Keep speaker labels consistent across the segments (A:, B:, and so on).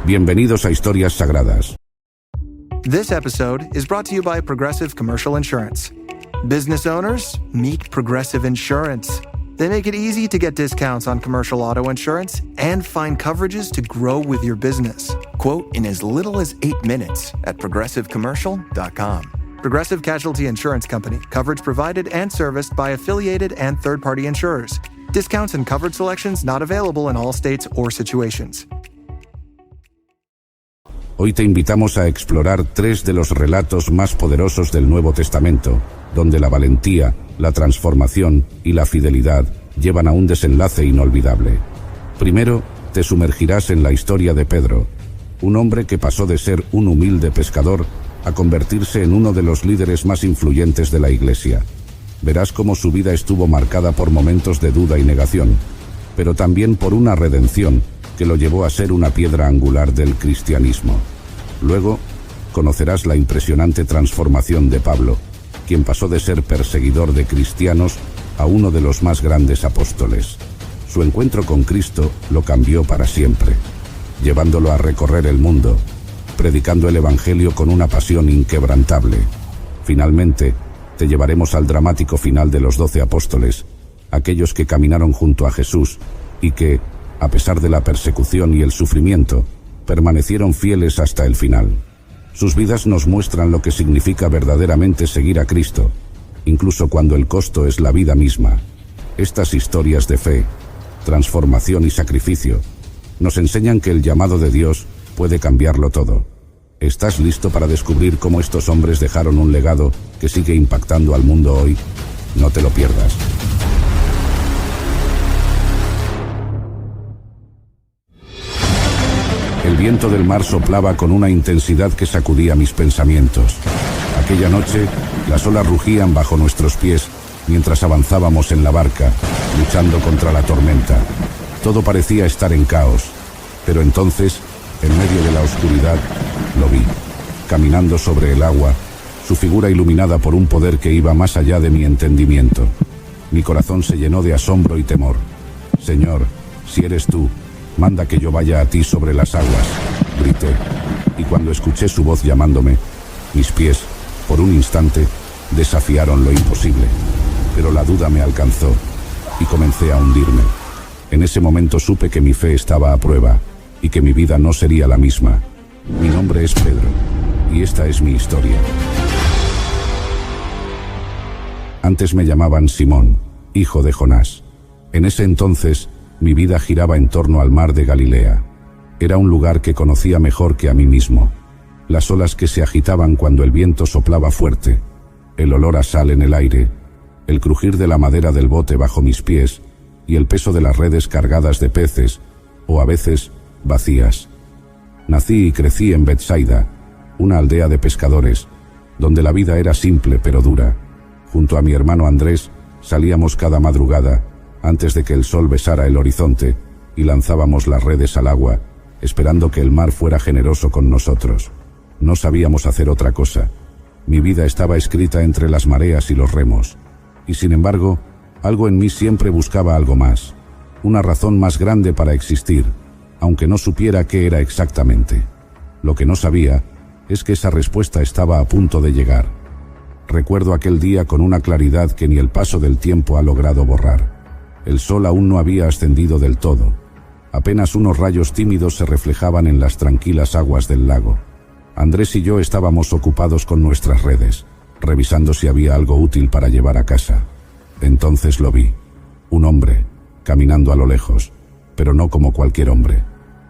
A: Bienvenidos a Historias Sagradas.
B: This episode is brought to you by Progressive Commercial Insurance. Business owners, meet Progressive Insurance. They make it easy to get discounts on commercial auto insurance and find coverages to grow with your business. Quote in as little as 8 minutes at progressivecommercial.com. Progressive Casualty Insurance Company. Coverage provided and serviced by affiliated and third-party insurers. Discounts and coverage selections not available in all states or situations.
A: Hoy te invitamos a explorar 3 de los relatos más poderosos del Nuevo Testamento, donde la valentía, la transformación y la fidelidad llevan a un desenlace inolvidable. Primero, te sumergirás en la historia de Pedro, un hombre que pasó de ser un humilde pescador a convertirse en uno de los líderes más influyentes de la Iglesia. Verás cómo su vida estuvo marcada por momentos de duda y negación, pero también por una redención que lo llevó a ser una piedra angular del cristianismo. Luego, conocerás la impresionante transformación de Pablo, quien pasó de ser perseguidor de cristianos a uno de los más grandes apóstoles. Su encuentro con Cristo lo cambió para siempre, llevándolo a recorrer el mundo, predicando el Evangelio con una pasión inquebrantable. Finalmente, te llevaremos al dramático final de los 12 apóstoles, aquellos que caminaron junto a Jesús y que, a pesar de la persecución y el sufrimiento, permanecieron fieles hasta el final. Sus vidas nos muestran lo que significa verdaderamente seguir a Cristo, incluso cuando el costo es la vida misma. Estas historias de fe, transformación y sacrificio nos enseñan que el llamado de Dios puede cambiarlo todo. ¿Estás listo para descubrir cómo estos hombres dejaron un legado que sigue impactando al mundo hoy? No te lo pierdas. El viento del mar soplaba con una intensidad que sacudía mis pensamientos. Aquella noche, las olas rugían bajo nuestros pies mientras avanzábamos en la barca, luchando contra la tormenta. Todo parecía estar en caos, pero entonces, en medio de la oscuridad, lo vi, caminando sobre el agua, su figura iluminada por un poder que iba más allá de mi entendimiento. Mi corazón se llenó de asombro y temor. Señor, si eres tú, manda que yo vaya a ti sobre las aguas, grité, y cuando escuché su voz llamándome, mis pies, por un instante, desafiaron lo imposible, pero la duda me alcanzó, y comencé a hundirme. En ese momento supe que mi fe estaba a prueba, y que mi vida no sería la misma. Mi nombre es Pedro, y esta es mi historia. Antes me llamaban Simón, hijo de Jonás. En ese entonces, mi vida giraba en torno al mar de Galilea. Era un lugar que conocía mejor que a mí mismo. Las olas que se agitaban cuando el viento soplaba fuerte, el olor a sal en el aire, el crujir de la madera del bote bajo mis pies y el peso de las redes cargadas de peces, o a veces vacías. Nací y crecí en Betsaida, una aldea de pescadores, donde la vida era simple pero dura. Junto a mi hermano Andrés, salíamos cada madrugada, antes de que el sol besara el horizonte, y lanzábamos las redes al agua, esperando que el mar fuera generoso con nosotros. No sabíamos hacer otra cosa. Mi vida estaba escrita entre las mareas y los remos. Y sin embargo, algo en mí siempre buscaba algo más, una razón más grande para existir, aunque no supiera qué era exactamente. Lo que no sabía es que esa respuesta estaba a punto de llegar. Recuerdo aquel día con una claridad que ni el paso del tiempo ha logrado borrar. El sol aún no había ascendido del todo. Apenas unos rayos tímidos se reflejaban en las tranquilas aguas del lago. Andrés y yo estábamos ocupados con nuestras redes, revisando si había algo útil para llevar a casa. Entonces lo vi. Un hombre, caminando a lo lejos, pero no como cualquier hombre.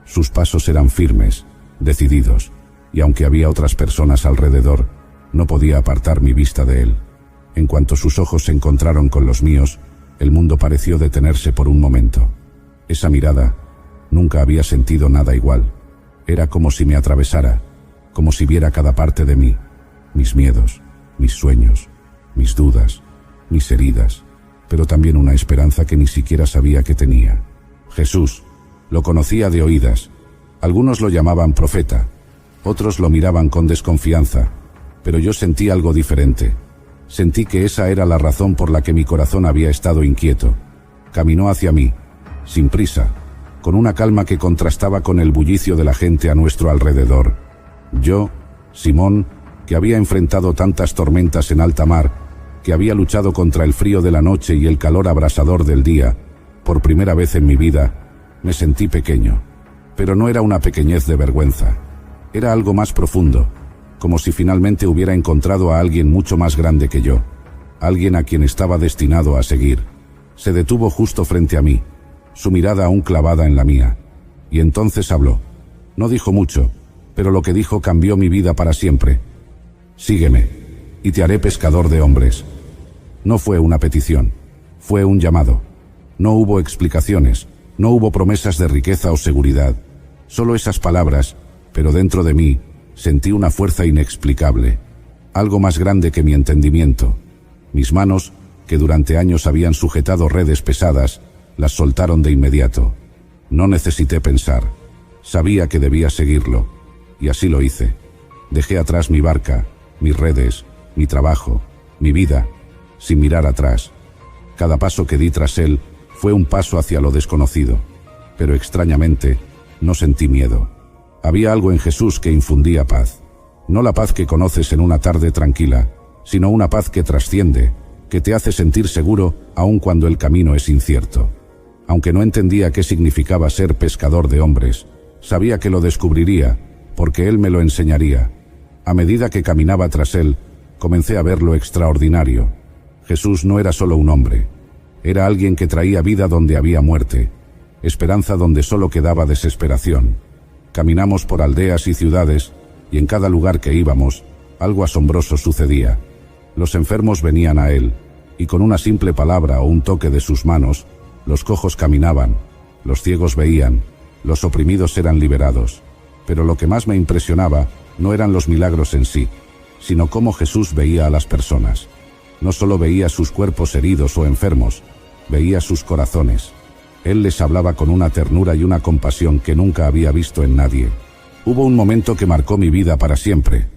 A: Sus pasos eran firmes, decididos, y aunque había otras personas alrededor, no podía apartar mi vista de él. En cuanto sus ojos se encontraron con los míos, el mundo pareció detenerse por un momento. Esa mirada, nunca había sentido nada igual. Era como si me atravesara, como si viera cada parte de mí, mis miedos, mis sueños, mis dudas, mis heridas, pero también una esperanza que ni siquiera sabía que tenía. Jesús, lo conocía de oídas. Algunos lo llamaban profeta, otros lo miraban con desconfianza, pero yo sentí algo diferente. Sentí que esa era la razón por la que mi corazón había estado inquieto. Caminó hacia mí, sin prisa, con una calma que contrastaba con el bullicio de la gente a nuestro alrededor. Yo, Simón, que había enfrentado tantas tormentas en alta mar, que había luchado contra el frío de la noche y el calor abrasador del día, por primera vez en mi vida, me sentí pequeño. Pero no era una pequeñez de vergüenza. Era algo más profundo, como si finalmente hubiera encontrado a alguien mucho más grande que yo, alguien a quien estaba destinado a seguir. Se detuvo justo frente a mí, su mirada aún clavada en la mía, y entonces habló. No dijo mucho, pero lo que dijo cambió mi vida para siempre. Sígueme, y te haré pescador de hombres. No fue una petición, fue un llamado. No hubo explicaciones, no hubo promesas de riqueza o seguridad, solo esas palabras, pero dentro de mí sentí una fuerza inexplicable, algo más grande que mi entendimiento. Mis manos, que durante años habían sujetado redes pesadas, las soltaron de inmediato. No necesité pensar, sabía que debía seguirlo, y así lo hice. Dejé atrás mi barca, mis redes, mi trabajo, mi vida, sin mirar atrás. Cada paso que di tras él fue un paso hacia lo desconocido, pero extrañamente no sentí miedo. Había algo en Jesús que infundía paz. No la paz que conoces en una tarde tranquila, sino una paz que trasciende, que te hace sentir seguro aun cuando el camino es incierto. Aunque no entendía qué significaba ser pescador de hombres, sabía que lo descubriría, porque Él me lo enseñaría. A medida que caminaba tras Él, comencé a ver lo extraordinario. Jesús no era solo un hombre, era alguien que traía vida donde había muerte, esperanza donde solo quedaba desesperación. Caminamos por aldeas y ciudades, y en cada lugar que íbamos, algo asombroso sucedía. Los enfermos venían a Él, y con una simple palabra o un toque de sus manos, los cojos caminaban, los ciegos veían, los oprimidos eran liberados. Pero lo que más me impresionaba no eran los milagros en sí, sino cómo Jesús veía a las personas. No solo veía sus cuerpos heridos o enfermos, veía sus corazones. Él les hablaba con una ternura y una compasión que nunca había visto en nadie. Hubo un momento que marcó mi vida para siempre.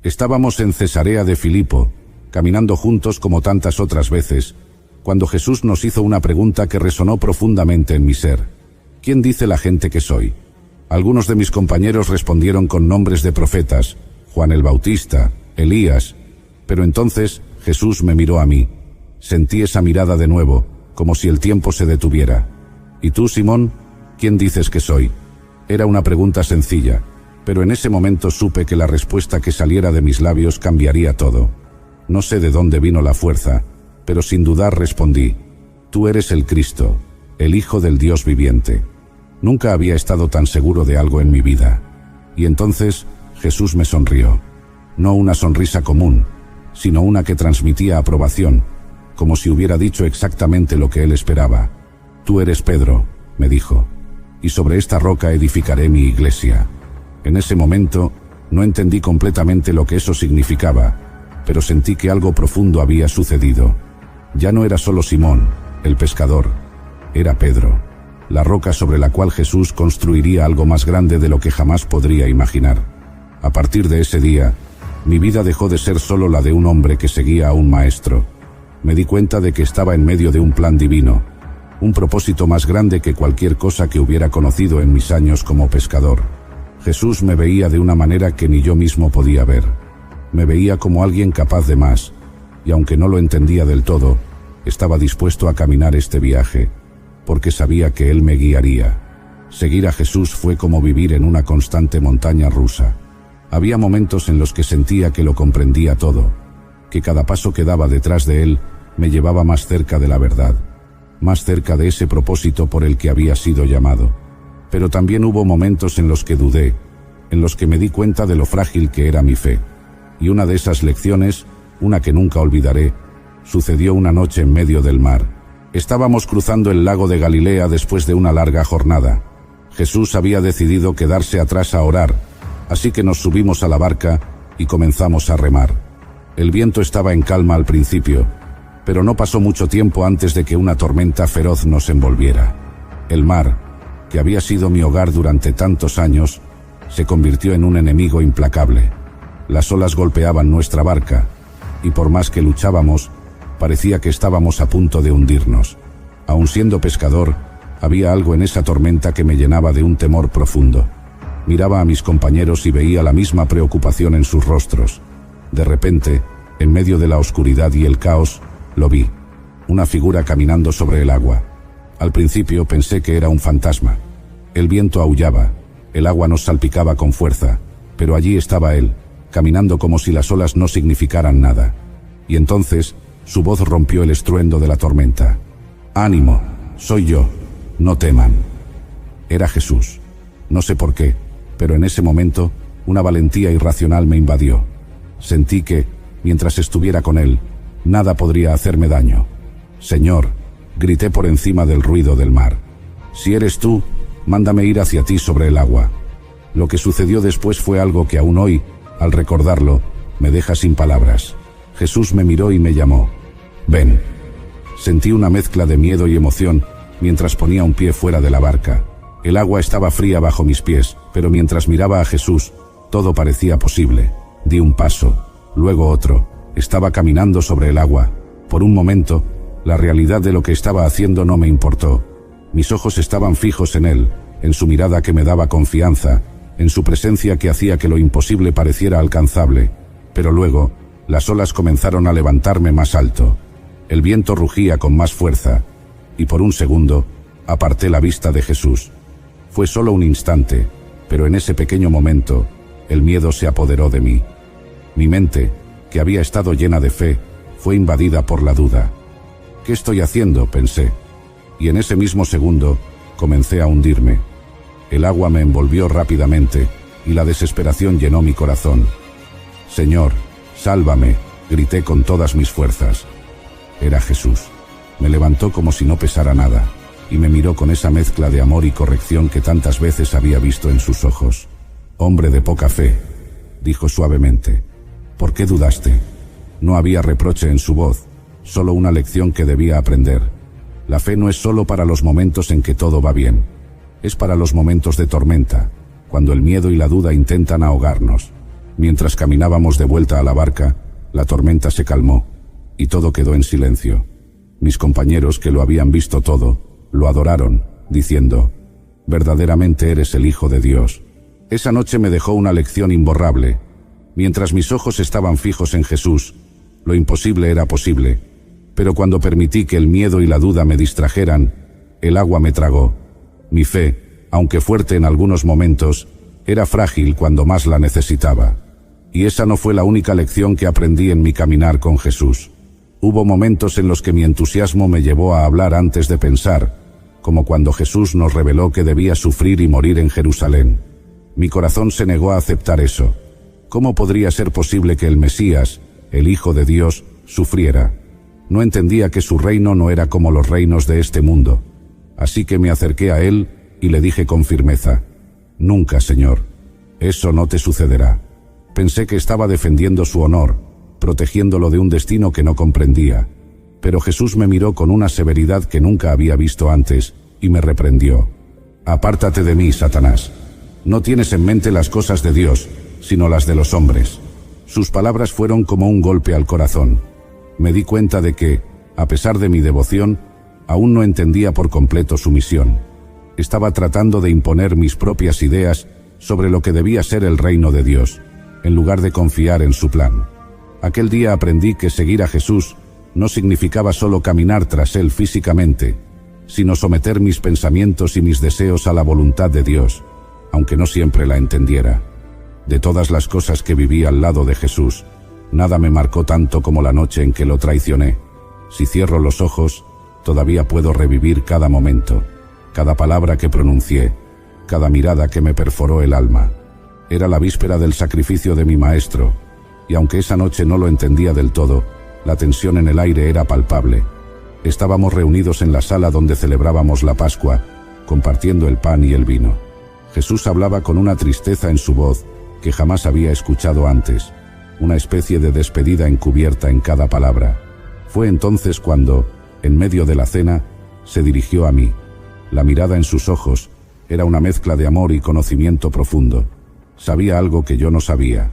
A: Estábamos en Cesarea de Filipo, caminando juntos como tantas otras veces, cuando Jesús nos hizo una pregunta que resonó profundamente en mi ser. ¿Quién dice la gente que soy? Algunos de mis compañeros respondieron con nombres de profetas, Juan el Bautista, Elías, pero entonces Jesús me miró a mí. Sentí esa mirada de nuevo, como si el tiempo se detuviera. ¿Y tú, Simón? ¿Quién dices que soy? Era una pregunta sencilla, pero en ese momento supe que la respuesta que saliera de mis labios cambiaría todo. No sé de dónde vino la fuerza, pero sin dudar respondí: tú eres el Cristo, el Hijo del Dios viviente. Nunca había estado tan seguro de algo en mi vida. Y entonces Jesús me sonrió. No una sonrisa común, sino una que transmitía aprobación, como si hubiera dicho exactamente lo que él esperaba. Tú eres Pedro, me dijo, y sobre esta roca edificaré mi iglesia. En ese momento no entendí completamente lo que eso significaba, pero sentí que algo profundo había sucedido. Ya no era solo Simón, el pescador, era Pedro, la roca sobre la cual Jesús construiría algo más grande de lo que jamás podría imaginar. A partir de ese día, mi vida dejó de ser solo la de un hombre que seguía a un maestro. Me di cuenta de que estaba en medio de un plan divino, un propósito más grande que cualquier cosa que hubiera conocido en mis años como pescador. Jesús me veía de una manera que ni yo mismo podía ver. Me veía como alguien capaz de más, y aunque no lo entendía del todo, estaba dispuesto a caminar este viaje, porque sabía que Él me guiaría. Seguir a Jesús fue como vivir en una constante montaña rusa. Había momentos en los que sentía que lo comprendía todo, que cada paso que daba detrás de Él me llevaba más cerca de la verdad, más cerca de ese propósito por el que había sido llamado. Pero también hubo momentos en los que dudé, en los que me di cuenta de lo frágil que era mi fe. Y una de esas lecciones, una que nunca olvidaré, sucedió una noche en medio del mar. Estábamos cruzando el lago de Galilea después de una larga jornada. Jesús había decidido quedarse atrás a orar, así que nos subimos a la barca y comenzamos a remar. El viento estaba en calma al principio, pero no pasó mucho tiempo antes de que una tormenta feroz nos envolviera. El mar, que había sido mi hogar durante tantos años, se convirtió en un enemigo implacable. Las olas golpeaban nuestra barca, y por más que luchábamos, parecía que estábamos a punto de hundirnos. Aun siendo pescador, Había algo en esa tormenta que me llenaba de un temor profundo. Miraba a mis compañeros y veía la misma preocupación en sus rostros. De repente, en medio de la oscuridad y el caos, lo vi. Una figura caminando sobre el agua. Al principio pensé que era un fantasma. El viento aullaba, el agua nos salpicaba con fuerza, pero allí estaba él, caminando como si las olas no significaran nada. Y entonces, su voz rompió el estruendo de la tormenta. «Ánimo, soy yo, no teman». Era Jesús. No sé por qué, pero en ese momento, una valentía irracional me invadió. Sentí que, mientras estuviera con él, nada podría hacerme daño. «Señor», grité por encima del ruido del mar, «si eres tú, mándame ir hacia ti sobre el agua». Lo que sucedió después fue algo que aún hoy, al recordarlo, me deja sin palabras. Jesús me miró y me llamó. «Ven». Sentí una mezcla de miedo y emoción mientras ponía un pie fuera de la barca. El agua estaba fría bajo mis pies, pero mientras miraba a Jesús, todo parecía posible. Di un paso, luego otro. Estaba caminando sobre el agua. Por un momento, la realidad de lo que estaba haciendo no me importó. Mis ojos estaban fijos en él, en su mirada que me daba confianza, en su presencia que hacía que lo imposible pareciera alcanzable. Pero luego, las olas comenzaron a levantarme más alto. El viento rugía con más fuerza, y por un segundo, aparté la vista de Jesús. Fue solo un instante, pero en ese pequeño momento, el miedo se apoderó de mí. Mi mente, que había estado llena de fe, fue invadida por la duda. «¿Qué estoy haciendo?», pensé. Y en ese mismo segundo, comencé a hundirme. El agua me envolvió rápidamente, y la desesperación llenó mi corazón. «Señor, sálvame», grité con todas mis fuerzas. Era Jesús. Me levantó como si no pesara nada, y me miró con esa mezcla de amor y corrección que tantas veces había visto en sus ojos. «Hombre de poca fe», dijo suavemente. «¿Por qué dudaste?». No había reproche en su voz, solo una lección que debía aprender. La fe no es solo para los momentos en que todo va bien. Es para los momentos de tormenta, cuando el miedo y la duda intentan ahogarnos. Mientras caminábamos de vuelta a la barca, la tormenta se calmó, y todo quedó en silencio. Mis compañeros, que lo habían visto todo, lo adoraron, diciendo: «Verdaderamente eres el Hijo de Dios». Esa noche me dejó una lección imborrable. Mientras mis ojos estaban fijos en Jesús, lo imposible era posible. Pero cuando permití que el miedo y la duda me distrajeran, el agua me tragó. Mi fe, aunque fuerte en algunos momentos, era frágil cuando más la necesitaba. Y esa no fue la única lección que aprendí en mi caminar con Jesús. Hubo momentos en los que mi entusiasmo me llevó a hablar antes de pensar, como cuando Jesús nos reveló que debía sufrir y morir en Jerusalén. Mi corazón se negó a aceptar eso. ¿Cómo podría ser posible que el Mesías, el Hijo de Dios, sufriera? No entendía que su reino no era como los reinos de este mundo. Así que me acerqué a él y le dije con firmeza: «Nunca, Señor. Eso no te sucederá». Pensé que estaba defendiendo su honor, protegiéndolo de un destino que no comprendía. Pero Jesús me miró con una severidad que nunca había visto antes y me reprendió. «Apártate de mí, Satanás. No tienes en mente las cosas de Dios, sino las de los hombres». Sus palabras fueron como un golpe al corazón. Me di cuenta de que, a pesar de mi devoción, aún no entendía por completo su misión. Estaba tratando de imponer mis propias ideas sobre lo que debía ser el reino de Dios, en lugar de confiar en su plan. Aquel día aprendí que seguir a Jesús no significaba solo caminar tras él físicamente, sino someter mis pensamientos y mis deseos a la voluntad de Dios, aunque no siempre la entendiera. De todas las cosas que viví al lado de Jesús, nada me marcó tanto como la noche en que lo traicioné. Si cierro los ojos, todavía puedo revivir cada momento, cada palabra que pronuncié, cada mirada que me perforó el alma. Era la víspera del sacrificio de mi maestro, y aunque esa noche no lo entendía del todo, la tensión en el aire era palpable. Estábamos reunidos en la sala donde celebrábamos la Pascua, compartiendo el pan y el vino. Jesús hablaba con una tristeza en su voz que jamás había escuchado antes, una especie de despedida encubierta en cada palabra. Fue entonces cuando, en medio de la cena, se dirigió a mí. La mirada en sus ojos era una mezcla de amor y conocimiento profundo. Sabía algo que yo no sabía.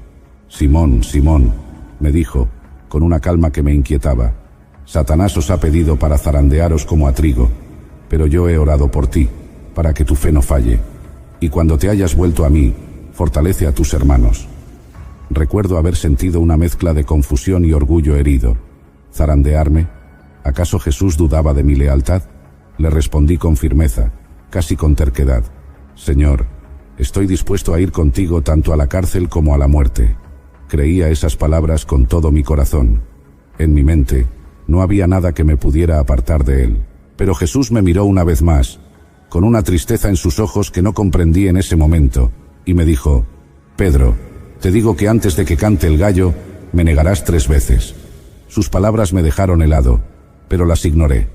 A: «Simón, Simón», me dijo, con una calma que me inquietaba, «Satanás os ha pedido para zarandearos como a trigo, pero yo he orado por ti, para que tu fe no falle. Y cuando te hayas vuelto a mí, fortalece a tus hermanos. Recuerdo haber sentido una mezcla de confusión y orgullo herido. ¿Zarandearme? ¿Acaso Jesús dudaba de mi lealtad? Le respondí con firmeza, casi con terquedad. Señor, estoy dispuesto a ir contigo tanto a la cárcel como a la muerte. Creía esas palabras con todo mi corazón. En mi mente, no había nada que me pudiera apartar de él. Pero Jesús me miró una vez más, con una tristeza en sus ojos que no comprendí en ese momento, y me dijo: Pedro, te digo que antes de que cante el gallo, me negarás 3 veces. Sus palabras me dejaron helado, pero las ignoré.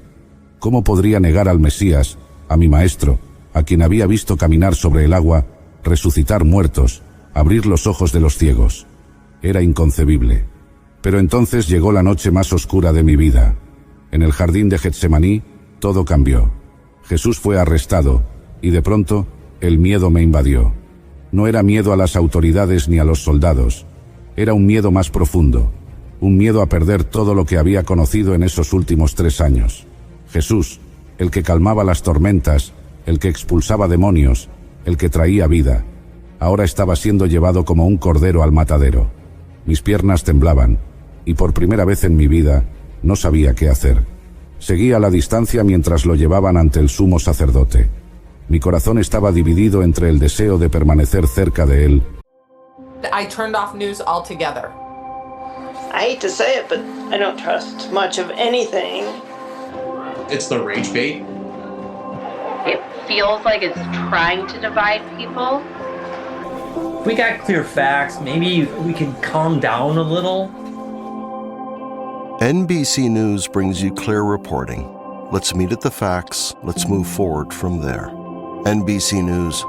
A: ¿Cómo podría negar al Mesías, a mi maestro, a quien había visto caminar sobre el agua, resucitar muertos, abrir los ojos de los ciegos? Era inconcebible. Pero entonces llegó la noche más oscura de mi vida. En el jardín de Getsemaní, todo cambió. Jesús fue arrestado, y de pronto, el miedo me invadió. No era miedo a las autoridades ni a los soldados. Era un miedo más profundo. Un miedo a perder todo lo que había conocido en esos últimos 3 años. Jesús, el que calmaba las tormentas, el que expulsaba demonios, el que traía vida, ahora estaba siendo llevado como un cordero al matadero. Mis piernas temblaban, y por primera vez en mi vida, no sabía qué hacer. Seguí a la distancia mientras lo llevaban ante el sumo sacerdote. Mi corazón estaba dividido entre el deseo de permanecer cerca de él.
C: I turned off news altogether.
D: I hate to say it, but I don't trust much of anything.
E: It's the rage bait.
F: It feels like it's trying to divide people.
G: If we got clear facts, maybe we can calm down a little.
H: NBC News brings you clear reporting. Let's meet at the facts. Let's move forward from there. NBC News,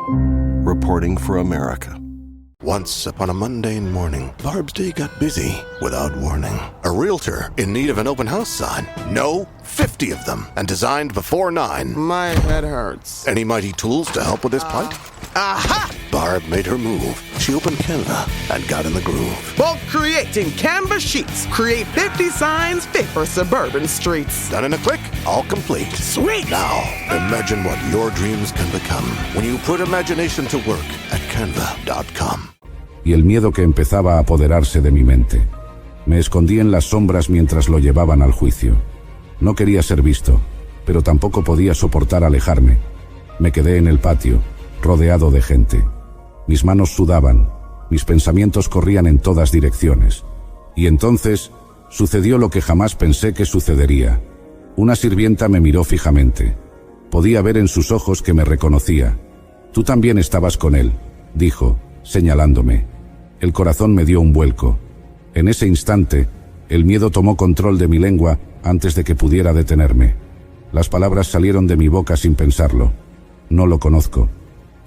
H: reporting for America.
I: Once upon a mundane morning, Barb's day got busy without warning. A realtor in need of an open house sign. No, 50 of them, and designed before 9.
J: My head hurts.
I: Any mighty tools to help with his plight?
J: Aha!
I: Barb made her move. She opened Canva and got in the groove.
J: Bulk creating Canva sheets. Create 50 signs fit for suburban streets.
I: Done in a click, all complete.
J: Sweet!
I: Now, imagine what your dreams can become when you put imagination to work at canva.com.
A: Y el miedo que empezaba a apoderarse de mi mente. Me escondí en las sombras mientras lo llevaban al juicio. No quería ser visto, pero tampoco podía soportar alejarme. Me quedé en el patio, rodeado de gente. Mis manos sudaban, mis pensamientos corrían en todas direcciones. Y entonces, sucedió lo que jamás pensé que sucedería. Una sirvienta me miró fijamente. Podía ver en sus ojos que me reconocía. «Tú también estabas con él», dijo, señalándome. El corazón me dio un vuelco. En ese instante, el miedo tomó control de mi lengua antes de que pudiera detenerme. Las palabras salieron de mi boca sin pensarlo. No lo conozco.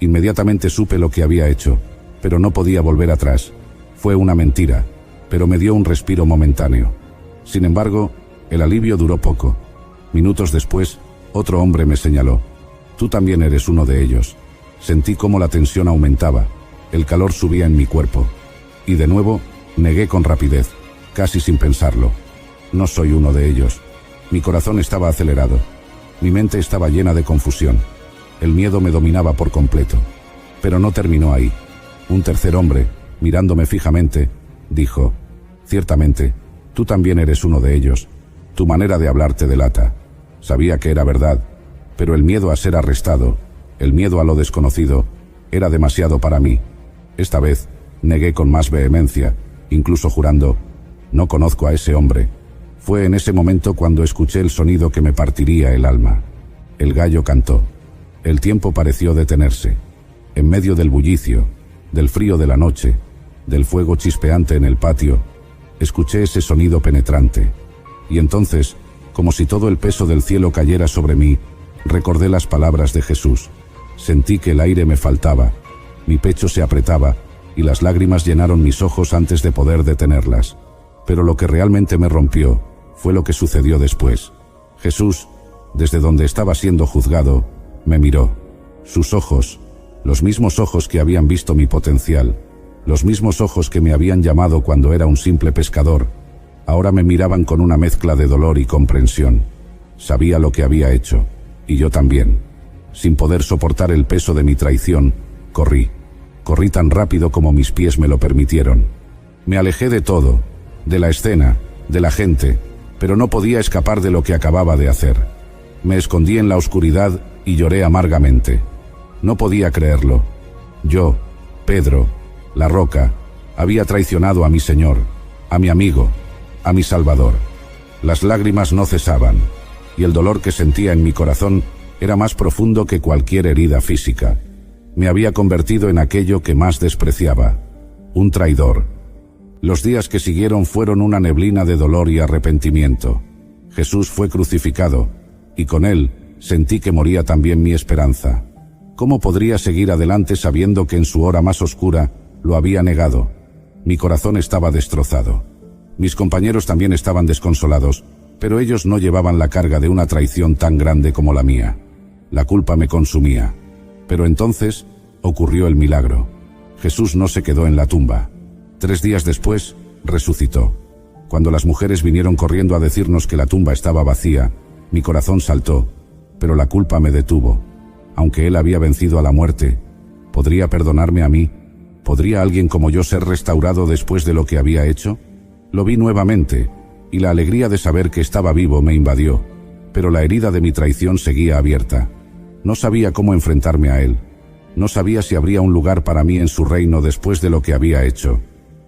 A: Inmediatamente supe lo que había hecho, pero no podía volver atrás. Fue una mentira, pero me dio un respiro momentáneo. Sin embargo, el alivio duró poco. Minutos después, otro hombre me señaló. «Tú también eres uno de ellos». Sentí cómo la tensión aumentaba. El calor subía en mi cuerpo. Y de nuevo, negué con rapidez, casi sin pensarlo. No soy uno de ellos. Mi corazón estaba acelerado. Mi mente estaba llena de confusión. El miedo me dominaba por completo. Pero no terminó ahí. Un tercer hombre, mirándome fijamente, dijo: «Ciertamente, tú también eres uno de ellos. Tu manera de hablar te delata». Sabía que era verdad, pero el miedo a ser arrestado, el miedo a lo desconocido, era demasiado para mí. Esta vez, negué con más vehemencia, incluso jurando: «No conozco a ese hombre». Fue en ese momento cuando escuché el sonido que me partiría el alma. El gallo cantó. El tiempo pareció detenerse. En medio del bullicio, del frío de la noche, del fuego chispeante en el patio, escuché ese sonido penetrante. Y entonces, como si todo el peso del cielo cayera sobre mí, recordé las palabras de Jesús. Sentí que el aire me faltaba, mi pecho se apretaba, y las lágrimas llenaron mis ojos antes de poder detenerlas. Pero lo que realmente me rompió fue lo que sucedió después. Jesús, desde donde estaba siendo juzgado, me miró. Sus ojos, los mismos ojos que habían visto mi potencial, los mismos ojos que me habían llamado cuando era un simple pescador, ahora me miraban con una mezcla de dolor y comprensión. Sabía lo que había hecho. y yo también. Sin poder soportar el peso de mi traición, corrí. Corrí tan rápido como mis pies me lo permitieron. Me alejé de todo, de la escena, de la gente, pero no podía escapar de lo que acababa de hacer. Me escondí en la oscuridad y lloré amargamente. No podía creerlo. Yo, Pedro, la Roca, había traicionado a mi Señor, a mi amigo, a mi Salvador. Las lágrimas no cesaban, y el dolor que sentía en mi corazón era más profundo que cualquier herida física. Me había convertido en aquello que más despreciaba, un traidor. Los días que siguieron fueron una neblina de dolor y arrepentimiento. Jesús fue crucificado, y con él sentí que moría también mi esperanza. ¿Cómo podría seguir adelante sabiendo que en su hora más oscura lo había negado? Mi corazón estaba destrozado. Mis compañeros también estaban desconsolados, pero ellos no llevaban la carga de una traición tan grande como la mía. La culpa me consumía. Pero entonces ocurrió el milagro. Jesús no se quedó en la tumba. 3 días después, resucitó. Cuando las mujeres vinieron corriendo a decirnos que la tumba estaba vacía, mi corazón saltó, pero la culpa me detuvo. Aunque él había vencido a la muerte, ¿podría perdonarme a mí? ¿Podría alguien como yo ser restaurado después de lo que había hecho? Lo vi nuevamente, y la alegría de saber que estaba vivo me invadió, pero la herida de mi traición seguía abierta. No sabía cómo enfrentarme a él. No sabía si habría un lugar para mí en su reino después de lo que había hecho.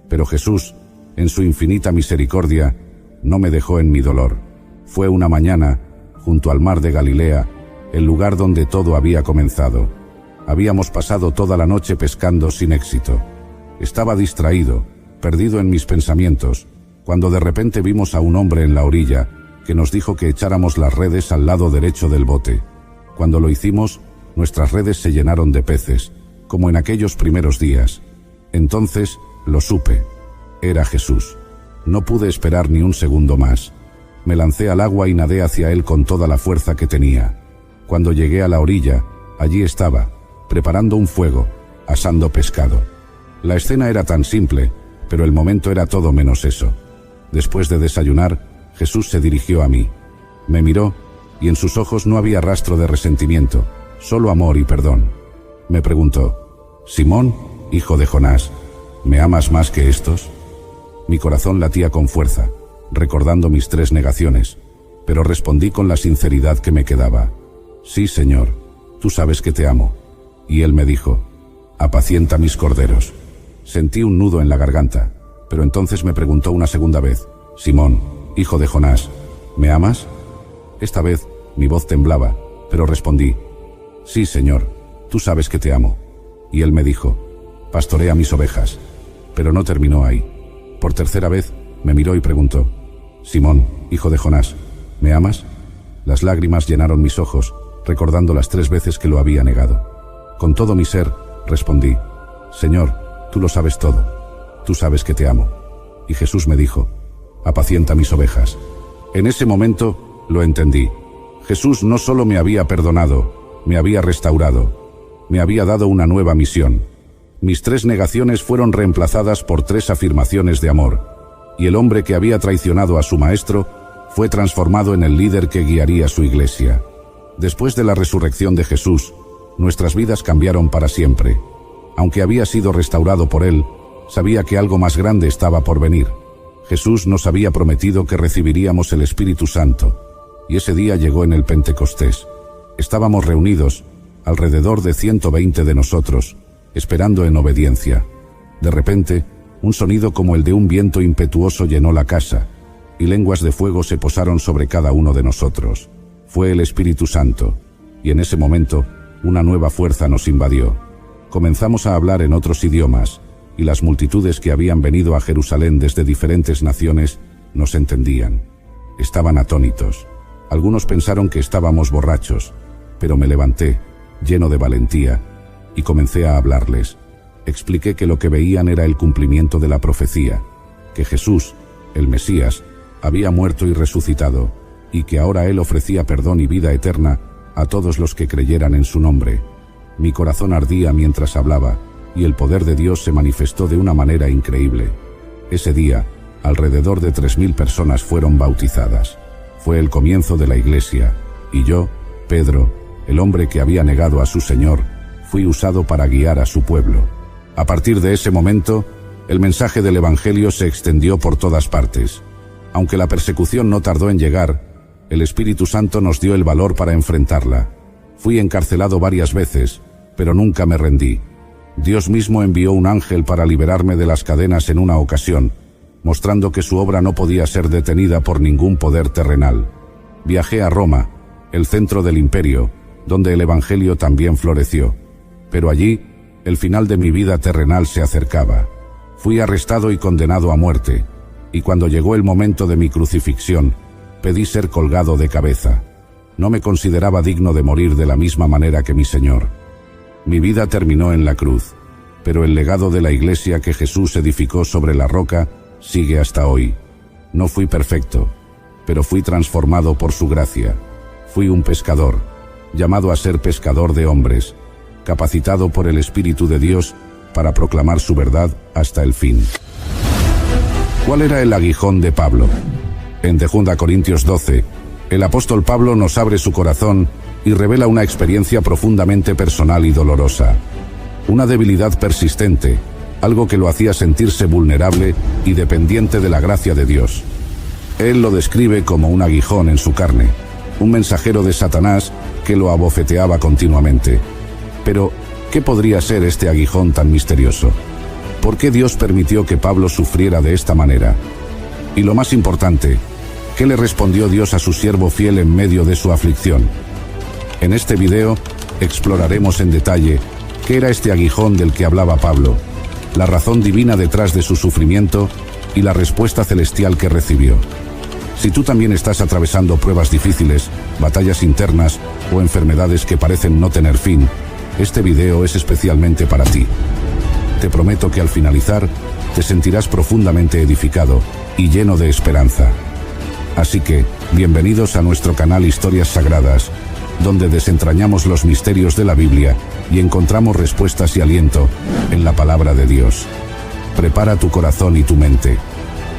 A: Pero Jesús, en su infinita misericordia, no me dejó en mi dolor. Fue una mañana, junto al mar de Galilea, el lugar donde todo había comenzado. Habíamos pasado toda la noche pescando sin éxito. Estaba distraído, perdido en mis pensamientos, cuando de repente vimos a un hombre en la orilla que nos dijo que echáramos las redes al lado derecho del bote. Cuando lo hicimos, nuestras redes se llenaron de peces, como en aquellos primeros días. Entonces lo supe. Era Jesús. No pude esperar ni un segundo más. Me lancé al agua y nadé hacia él con toda la fuerza que tenía. Cuando llegué a la orilla, allí estaba, preparando un fuego, asando pescado. La escena era tan simple, pero el momento era todo menos eso. Después de desayunar, Jesús se dirigió a mí. Me miró, y en sus ojos no había rastro de resentimiento, solo amor y perdón. Me preguntó: «Simón, hijo de Jonás, ¿me amas más que estos?». Mi corazón latía con fuerza, recordando mis 3 negaciones, pero respondí con la sinceridad que me quedaba: «Sí, Señor, tú sabes que te amo». Y él me dijo: «Apacienta mis corderos». Sentí un nudo en la garganta, pero entonces me preguntó una segunda vez: «Simón, hijo de Jonás, ¿me amas?». Esta vez mi voz temblaba, pero respondí: «Sí, Señor, tú sabes que te amo». Y él me dijo: «Pastorea mis ovejas». Pero no terminó ahí. Por tercera vez me miró y preguntó: «Simón, hijo de Jonás, ¿me amas?». Las lágrimas llenaron mis ojos, recordando las 3 veces que lo había negado. Con todo mi ser, respondí: «Señor, tú lo sabes todo. Tú sabes que te amo». Y Jesús me dijo: «Apacienta mis ovejas». En ese momento lo entendí. Jesús no solo me había perdonado, me había restaurado, me había dado una nueva misión. Mis 3 negaciones fueron reemplazadas por 3 afirmaciones de amor, y el hombre que había traicionado a su maestro fue transformado en el líder que guiaría su iglesia. Después de la resurrección de Jesús, nuestras vidas cambiaron para siempre. Aunque había sido restaurado por él, sabía que algo más grande estaba por venir. Jesús nos había prometido que recibiríamos el Espíritu Santo, y ese día llegó en el Pentecostés. Estábamos reunidos, alrededor de 120 de nosotros, esperando en obediencia. De repente, un sonido como el de un viento impetuoso llenó la casa, y lenguas de fuego se posaron sobre cada uno de nosotros. Fue el Espíritu Santo, y en ese momento, una nueva fuerza nos invadió. Comenzamos a hablar en otros idiomas, y las multitudes que habían venido a Jerusalén desde diferentes naciones nos entendían. Estaban atónitos. Algunos pensaron que estábamos borrachos, pero me levanté, lleno de valentía, y comencé a hablarles. Expliqué que lo que veían era el cumplimiento de la profecía, que Jesús, el Mesías, había muerto y resucitado, y que ahora él ofrecía perdón y vida eterna a todos los que creyeran en su nombre. Mi corazón ardía mientras hablaba, y el poder de Dios se manifestó de una manera increíble. Ese día, alrededor de 3000 personas fueron bautizadas. Fue el comienzo de la iglesia, y yo, Pedro, el hombre que había negado a su Señor, fui usado para guiar a su pueblo. A partir de ese momento, el mensaje del Evangelio se extendió por todas partes. Aunque la persecución no tardó en llegar, el Espíritu Santo nos dio el valor para enfrentarla. Fui encarcelado varias veces, pero nunca me rendí. Dios mismo envió un ángel para liberarme de las cadenas en una ocasión, mostrando que su obra no podía ser detenida por ningún poder terrenal. Viajé a Roma, el centro del imperio, donde el Evangelio también floreció. Pero allí, el final de mi vida terrenal se acercaba. Fui arrestado y condenado a muerte, y cuando llegó el momento de mi crucifixión, pedí ser colgado de cabeza. No me consideraba digno de morir de la misma manera que mi Señor. Mi vida terminó en la cruz, pero el legado de la iglesia que Jesús edificó sobre la roca sigue hasta hoy. No fui perfecto, pero fui transformado por su gracia. Fui un pescador, llamado a ser pescador de hombres, capacitado por el Espíritu de Dios para proclamar su verdad hasta el fin. ¿Cuál era el aguijón de Pablo? En 2 Corintios 12, el apóstol Pablo nos abre su corazón y revela una experiencia profundamente personal y dolorosa. Una debilidad persistente, algo que lo hacía sentirse vulnerable y dependiente de la gracia de Dios. Él lo describe como un aguijón en su carne, un mensajero de Satanás que lo abofeteaba continuamente. Pero, ¿qué podría ser este aguijón tan misterioso? ¿Por qué Dios permitió que Pablo sufriera de esta manera? Y lo más importante, ¿qué le respondió Dios a su siervo fiel en medio de su aflicción? En este video, exploraremos en detalle qué era este aguijón del que hablaba Pablo, la razón divina detrás de su sufrimiento y la respuesta celestial que recibió. Si tú también estás atravesando pruebas difíciles, batallas internas o enfermedades que parecen no tener fin, este video es especialmente para ti. Te prometo que al finalizar, te sentirás profundamente edificado y lleno de esperanza. Así que, bienvenidos a nuestro canal Historias Sagradas, donde desentrañamos los misterios de la Biblia y encontramos respuestas y aliento en la palabra de Dios. Prepara tu corazón y tu mente,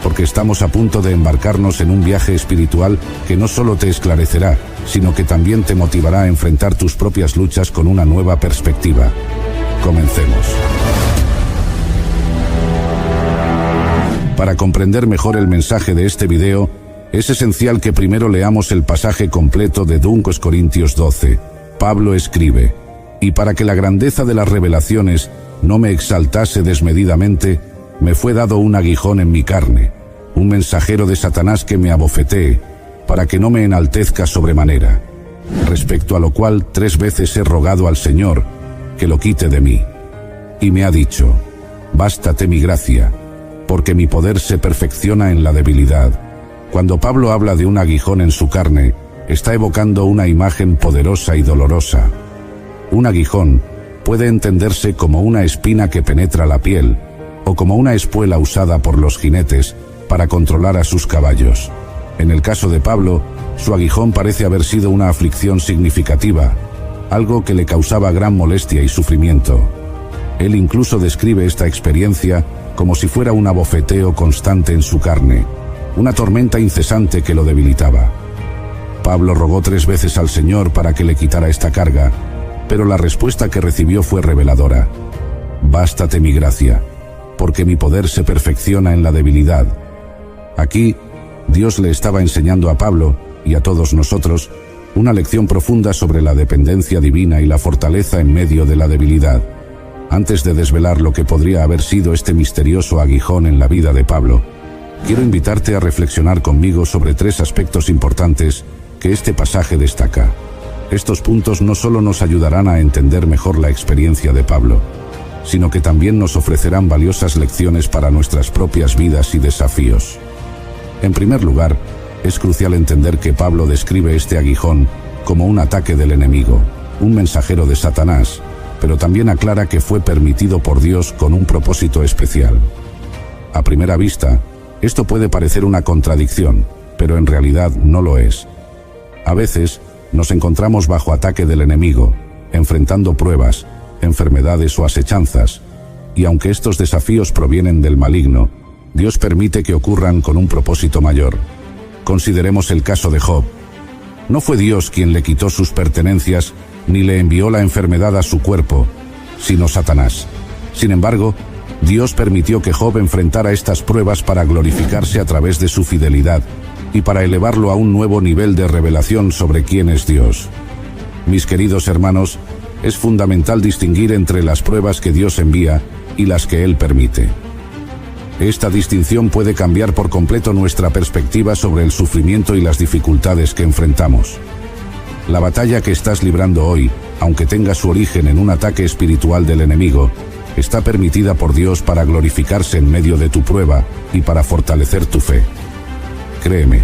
A: porque estamos a punto de embarcarnos en un viaje espiritual que no solo te esclarecerá, sino que también te motivará a enfrentar tus propias luchas con una nueva perspectiva. Comencemos. Para comprender mejor el mensaje de este video, es esencial que primero leamos el pasaje completo de 2 Corintios 12. Pablo escribe: «Y para que la grandeza de las revelaciones no me exaltase desmedidamente, me fue dado un aguijón en mi carne, un mensajero de Satanás que me abofetee, para que no me enaltezca sobremanera. Respecto a lo cual 3 veces he rogado al Señor que lo quite de mí. Y me ha dicho: bástate mi gracia, porque mi poder se perfecciona en la debilidad». Cuando Pablo habla de un aguijón en su carne, está evocando una imagen poderosa y dolorosa. Un aguijón puede entenderse como una espina que penetra la piel, o como una espuela usada por los jinetes para controlar a sus caballos. En el caso de Pablo, su aguijón parece haber sido una aflicción significativa, algo que le causaba gran molestia y sufrimiento. Él incluso describe esta experiencia como si fuera un abofeteo constante en su carne, una tormenta incesante que lo debilitaba. Pablo rogó 3 veces al Señor para que le quitara esta carga, pero la respuesta que recibió fue reveladora: bástate mi gracia, porque mi poder se perfecciona en la debilidad. Aquí, Dios le estaba enseñando a Pablo, y a todos nosotros, una lección profunda sobre la dependencia divina y la fortaleza en medio de la debilidad. Antes de desvelar lo que podría haber sido este misterioso aguijón en la vida de Pablo, quiero invitarte a reflexionar conmigo sobre 3 aspectos importantes que este pasaje destaca. Estos puntos no solo nos ayudarán a entender mejor la experiencia de Pablo, sino que también nos ofrecerán valiosas lecciones para nuestras propias vidas y desafíos. En primer lugar, es crucial entender que Pablo describe este aguijón como un ataque del enemigo, un mensajero de Satanás, pero también aclara que fue permitido por Dios con un propósito especial. A primera vista, esto puede parecer una contradicción, pero en realidad no lo es. A veces, nos encontramos bajo ataque del enemigo, enfrentando pruebas, enfermedades o asechanzas, y aunque estos desafíos provienen del maligno, Dios permite que ocurran con un propósito mayor. Consideremos el caso de Job. No fue Dios quien le quitó sus pertenencias, ni le envió la enfermedad a su cuerpo, sino Satanás. Sin embargo, Dios permitió que Job enfrentara estas pruebas para glorificarse a través de su fidelidad y para elevarlo a un nuevo nivel de revelación sobre quién es Dios. Mis queridos hermanos, es fundamental distinguir entre las pruebas que Dios envía y las que Él permite. Esta distinción puede cambiar por completo nuestra perspectiva sobre el sufrimiento y las dificultades que enfrentamos. La batalla que estás librando hoy, aunque tenga su origen en un ataque espiritual del enemigo, está permitida por Dios para glorificarse en medio de tu prueba y para fortalecer tu fe. Créeme,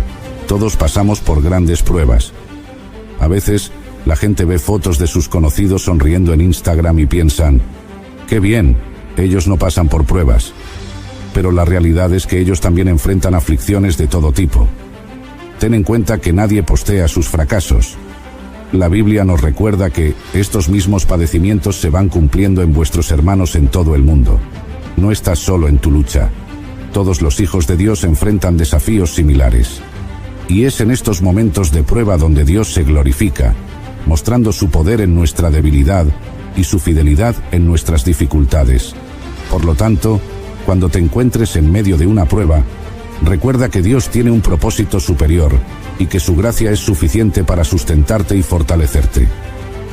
A: todos pasamos por grandes pruebas. A veces, la gente ve fotos de sus conocidos sonriendo en Instagram y piensan, ¡qué bien! Ellos no pasan por pruebas. Pero la realidad es que ellos también enfrentan aflicciones de todo tipo. Ten en cuenta que nadie postea sus fracasos. La Biblia nos recuerda que estos mismos padecimientos se van cumpliendo en vuestros hermanos en todo el mundo. No estás solo en tu lucha. Todos los hijos de Dios enfrentan desafíos similares. Y es en estos momentos de prueba donde Dios se glorifica, mostrando su poder en nuestra debilidad y su fidelidad en nuestras dificultades. Por lo tanto, cuando te encuentres en medio de una prueba, recuerda que Dios tiene un propósito superior y que su gracia es suficiente para sustentarte y fortalecerte.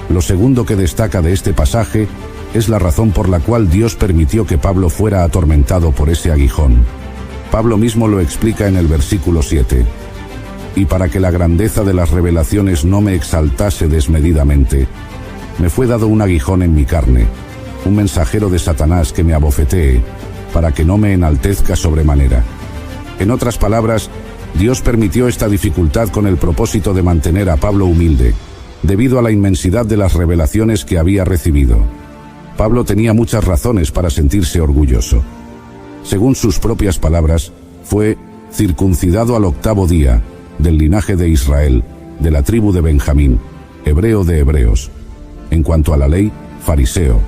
A: Lo segundo que destaca de este pasaje es la razón por la cual Dios permitió que Pablo fuera atormentado por ese aguijón. Pablo mismo lo explica en el versículo 7. Y para que la grandeza de las revelaciones no me exaltase desmedidamente, me fue dado un aguijón en mi carne, un mensajero de Satanás que me abofetee, para que no me enaltezca sobremanera. En otras palabras, Dios permitió esta dificultad con el propósito de mantener a Pablo humilde, debido a la inmensidad de las revelaciones que había recibido. Pablo tenía muchas razones para sentirse orgulloso. Según sus propias palabras, fue circuncidado al 8º día, del linaje de Israel, de la tribu de Benjamín, hebreo de hebreos. En cuanto a la ley, fariseo.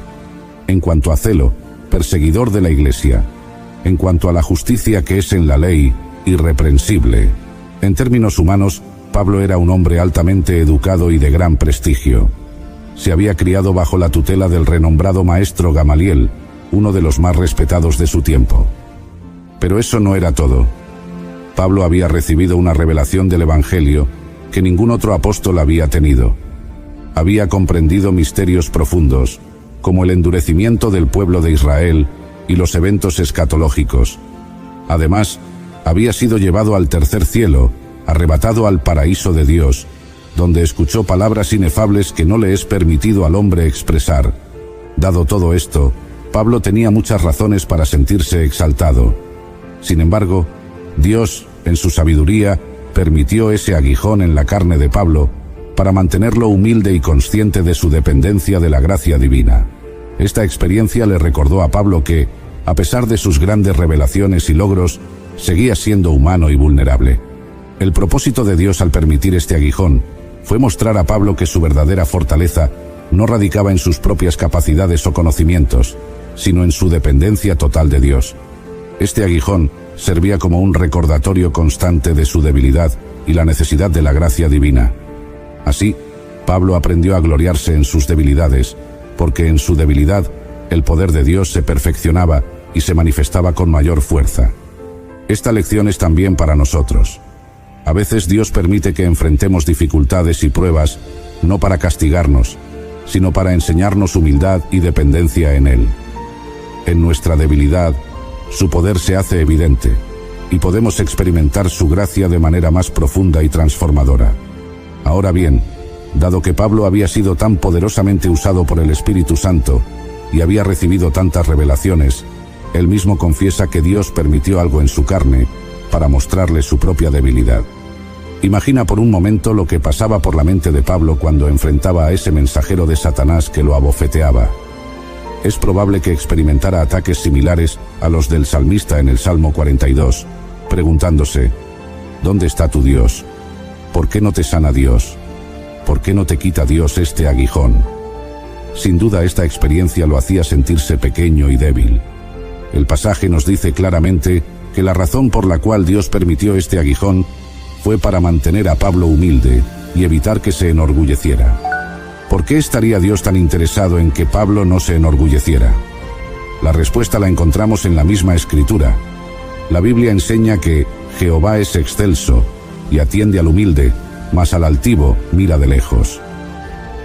A: En cuanto a celo, perseguidor de la iglesia. En cuanto a la justicia que es en la ley, irreprensible. En términos humanos, Pablo era un hombre altamente educado y de gran prestigio. Se había criado bajo la tutela del renombrado maestro Gamaliel, uno de los más respetados de su tiempo. Pero eso no era todo. Pablo había recibido una revelación del Evangelio que ningún otro apóstol había tenido. Había comprendido misterios profundos, como el endurecimiento del pueblo de Israel y los eventos escatológicos. Además, había sido llevado al tercer cielo, arrebatado al paraíso de Dios, donde escuchó palabras inefables que no le es permitido al hombre expresar. Dado todo esto, Pablo tenía muchas razones para sentirse exaltado. Sin embargo, Dios, en su sabiduría, permitió ese aguijón en la carne de Pablo para mantenerlo humilde y consciente de su dependencia de la gracia divina. Esta experiencia le recordó a Pablo que, a pesar de sus grandes revelaciones y logros, seguía siendo humano y vulnerable. El propósito de Dios al permitir este aguijón fue mostrar a Pablo que su verdadera fortaleza no radicaba en sus propias capacidades o conocimientos, sino en su dependencia total de Dios. Este aguijón servía como un recordatorio constante de su debilidad y la necesidad de la gracia divina. Así, Pablo aprendió a gloriarse en sus debilidades, porque en su debilidad el poder de Dios se perfeccionaba y se manifestaba con mayor fuerza. Esta lección es también para nosotros. A veces Dios permite que enfrentemos dificultades y pruebas, no para castigarnos, sino para enseñarnos humildad y dependencia en Él. En nuestra debilidad, su poder se hace evidente, y podemos experimentar su gracia de manera más profunda y transformadora. Ahora bien, dado que Pablo había sido tan poderosamente usado por el Espíritu Santo y había recibido tantas revelaciones, él mismo confiesa que Dios permitió algo en su carne para mostrarle su propia debilidad. Imagina por un momento lo que pasaba por la mente de Pablo cuando enfrentaba a ese mensajero de Satanás que lo abofeteaba. Es probable que experimentara ataques similares a los del salmista en el Salmo 42, preguntándose, ¿dónde está tu Dios? ¿Por qué no te sana Dios? ¿Por qué no te quita Dios este aguijón? Sin duda esta experiencia lo hacía sentirse pequeño y débil. El pasaje nos dice claramente que la razón por la cual Dios permitió este aguijón fue para mantener a Pablo humilde y evitar que se enorgulleciera. ¿Por qué estaría Dios tan interesado en que Pablo no se enorgulleciera? La respuesta la encontramos en la misma Escritura. La Biblia enseña que Jehová es excelso y atiende al humilde, mas al altivo mira de lejos.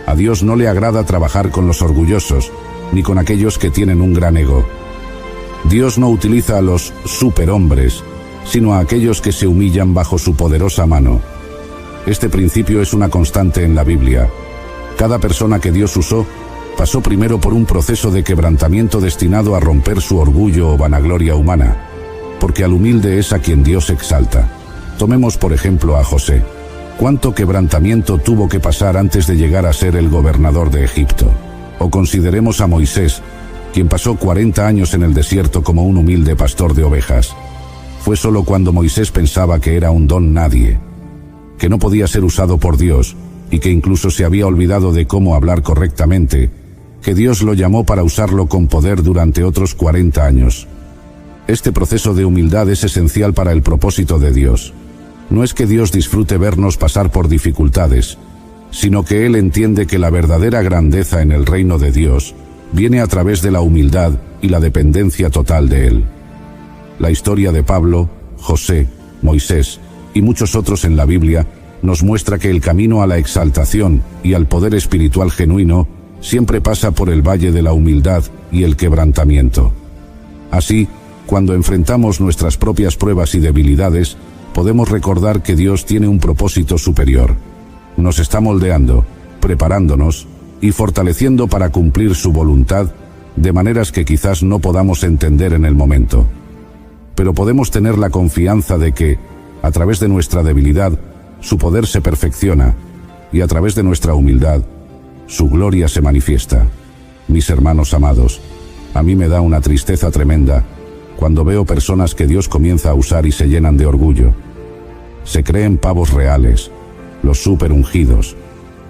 A: A Dios no le agrada trabajar con los orgullosos, ni con aquellos que tienen un gran ego. Dios no utiliza a los superhombres, sino a aquellos que se humillan bajo su poderosa mano. Este principio es una constante en la Biblia. Cada persona que Dios usó pasó primero por un proceso de quebrantamiento destinado a romper su orgullo o vanagloria humana, porque al humilde es a quien Dios exalta. Tomemos por ejemplo a José. ¿Cuánto quebrantamiento tuvo que pasar antes de llegar a ser el gobernador de Egipto? O consideremos a Moisés, quien pasó 40 años en el desierto como un humilde pastor de ovejas. Fue solo cuando Moisés pensaba que era un don nadie, que no podía ser usado por Dios y que incluso se había olvidado de cómo hablar correctamente, que Dios lo llamó para usarlo con poder durante otros 40 años. Este proceso de humildad es esencial para el propósito de Dios. No es que Dios disfrute vernos pasar por dificultades, sino que Él entiende que la verdadera grandeza en el reino de Dios viene a través de la humildad y la dependencia total de Él. La historia de Pablo, José, Moisés y muchos otros en la Biblia nos muestra que el camino a la exaltación y al poder espiritual genuino siempre pasa por el valle de la humildad y el quebrantamiento. Así, cuando enfrentamos nuestras propias pruebas y debilidades, podemos recordar que Dios tiene un propósito superior. Nos está moldeando, preparándonos y fortaleciendo para cumplir su voluntad de maneras que quizás no podamos entender en el momento. Pero podemos tener la confianza de que, a través de nuestra debilidad, su poder se perfecciona y a través de nuestra humildad, su gloria se manifiesta. Mis hermanos amados, a mí me da una tristeza tremenda cuando veo personas que Dios comienza a usar y se llenan de orgullo. Se creen pavos reales, los súper ungidos,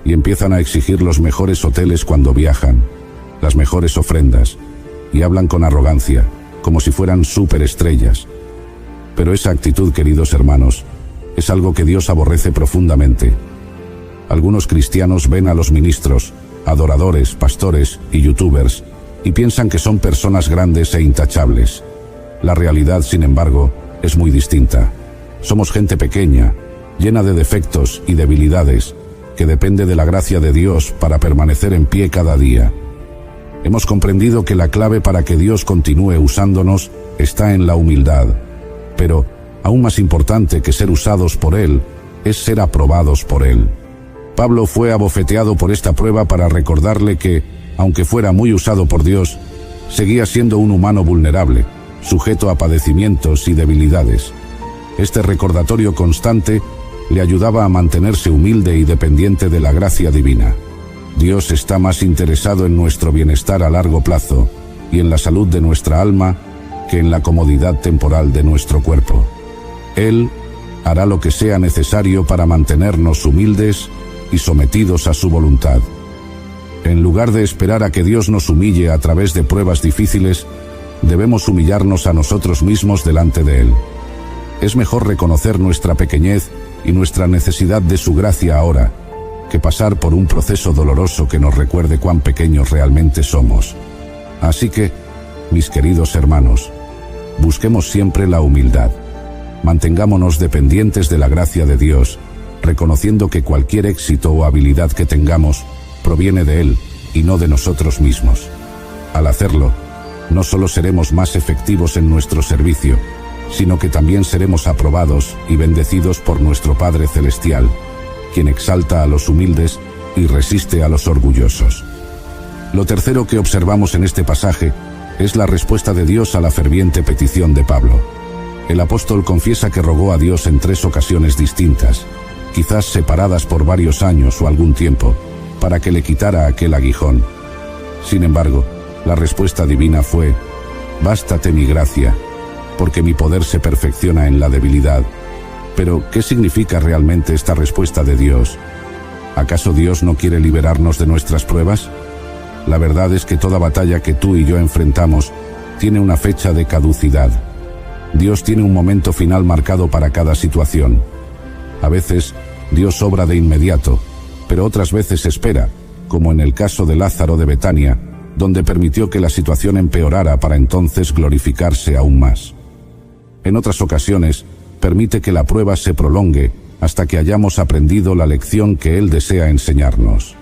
A: y empiezan a exigir los mejores hoteles cuando viajan, las mejores ofrendas, y hablan con arrogancia, como si fueran superestrellas. Pero esa actitud, queridos hermanos, es algo que Dios aborrece profundamente. Algunos cristianos ven a los ministros, adoradores, pastores y youtubers y piensan que son personas grandes e intachables. La realidad, sin embargo, es muy distinta. Somos gente pequeña, llena de defectos y debilidades, que depende de la gracia de Dios para permanecer en pie cada día. Hemos comprendido que la clave para que Dios continúe usándonos está en la humildad, pero aún más importante que ser usados por Él es ser aprobados por Él. Pablo fue abofeteado por esta prueba para recordarle que, aunque fuera muy usado por Dios, seguía siendo un humano vulnerable, sujeto a padecimientos y debilidades. Este recordatorio constante le ayudaba a mantenerse humilde y dependiente de la gracia divina. Dios está más interesado en nuestro bienestar a largo plazo y en la salud de nuestra alma que en la comodidad temporal de nuestro cuerpo. Él hará lo que sea necesario para mantenernos humildes y sometidos a su voluntad. En lugar de esperar a que Dios nos humille a través de pruebas difíciles, debemos humillarnos a nosotros mismos delante de Él. Es mejor reconocer nuestra pequeñez y nuestra necesidad de su gracia ahora, que pasar por un proceso doloroso que nos recuerde cuán pequeños realmente somos. Así que, mis queridos hermanos, busquemos siempre la humildad. Mantengámonos dependientes de la gracia de Dios, reconociendo que cualquier éxito o habilidad que tengamos proviene de Él y no de nosotros mismos. Al hacerlo, no solo seremos más efectivos en nuestro servicio, sino que también seremos aprobados y bendecidos por nuestro Padre Celestial, quien exalta a los humildes y resiste a los orgullosos. Lo tercero que observamos en este pasaje es la respuesta de Dios a la ferviente petición de Pablo. El apóstol confiesa que rogó a Dios en 3 ocasiones distintas, quizás separadas por varios años o algún tiempo, para que le quitara aquel aguijón. Sin embargo, la respuesta divina fue: «Bástate mi gracia, porque mi poder se perfecciona en la debilidad». Pero, ¿qué significa realmente esta respuesta de Dios? ¿Acaso Dios no quiere liberarnos de nuestras pruebas? La verdad es que toda batalla que tú y yo enfrentamos tiene una fecha de caducidad. Dios tiene un momento final marcado para cada situación. A veces, Dios obra de inmediato, pero otras veces espera, como en el caso de Lázaro de Betania, donde permitió que la situación empeorara para entonces glorificarse aún más. En otras ocasiones, permite que la prueba se prolongue hasta que hayamos aprendido la lección que Él desea enseñarnos.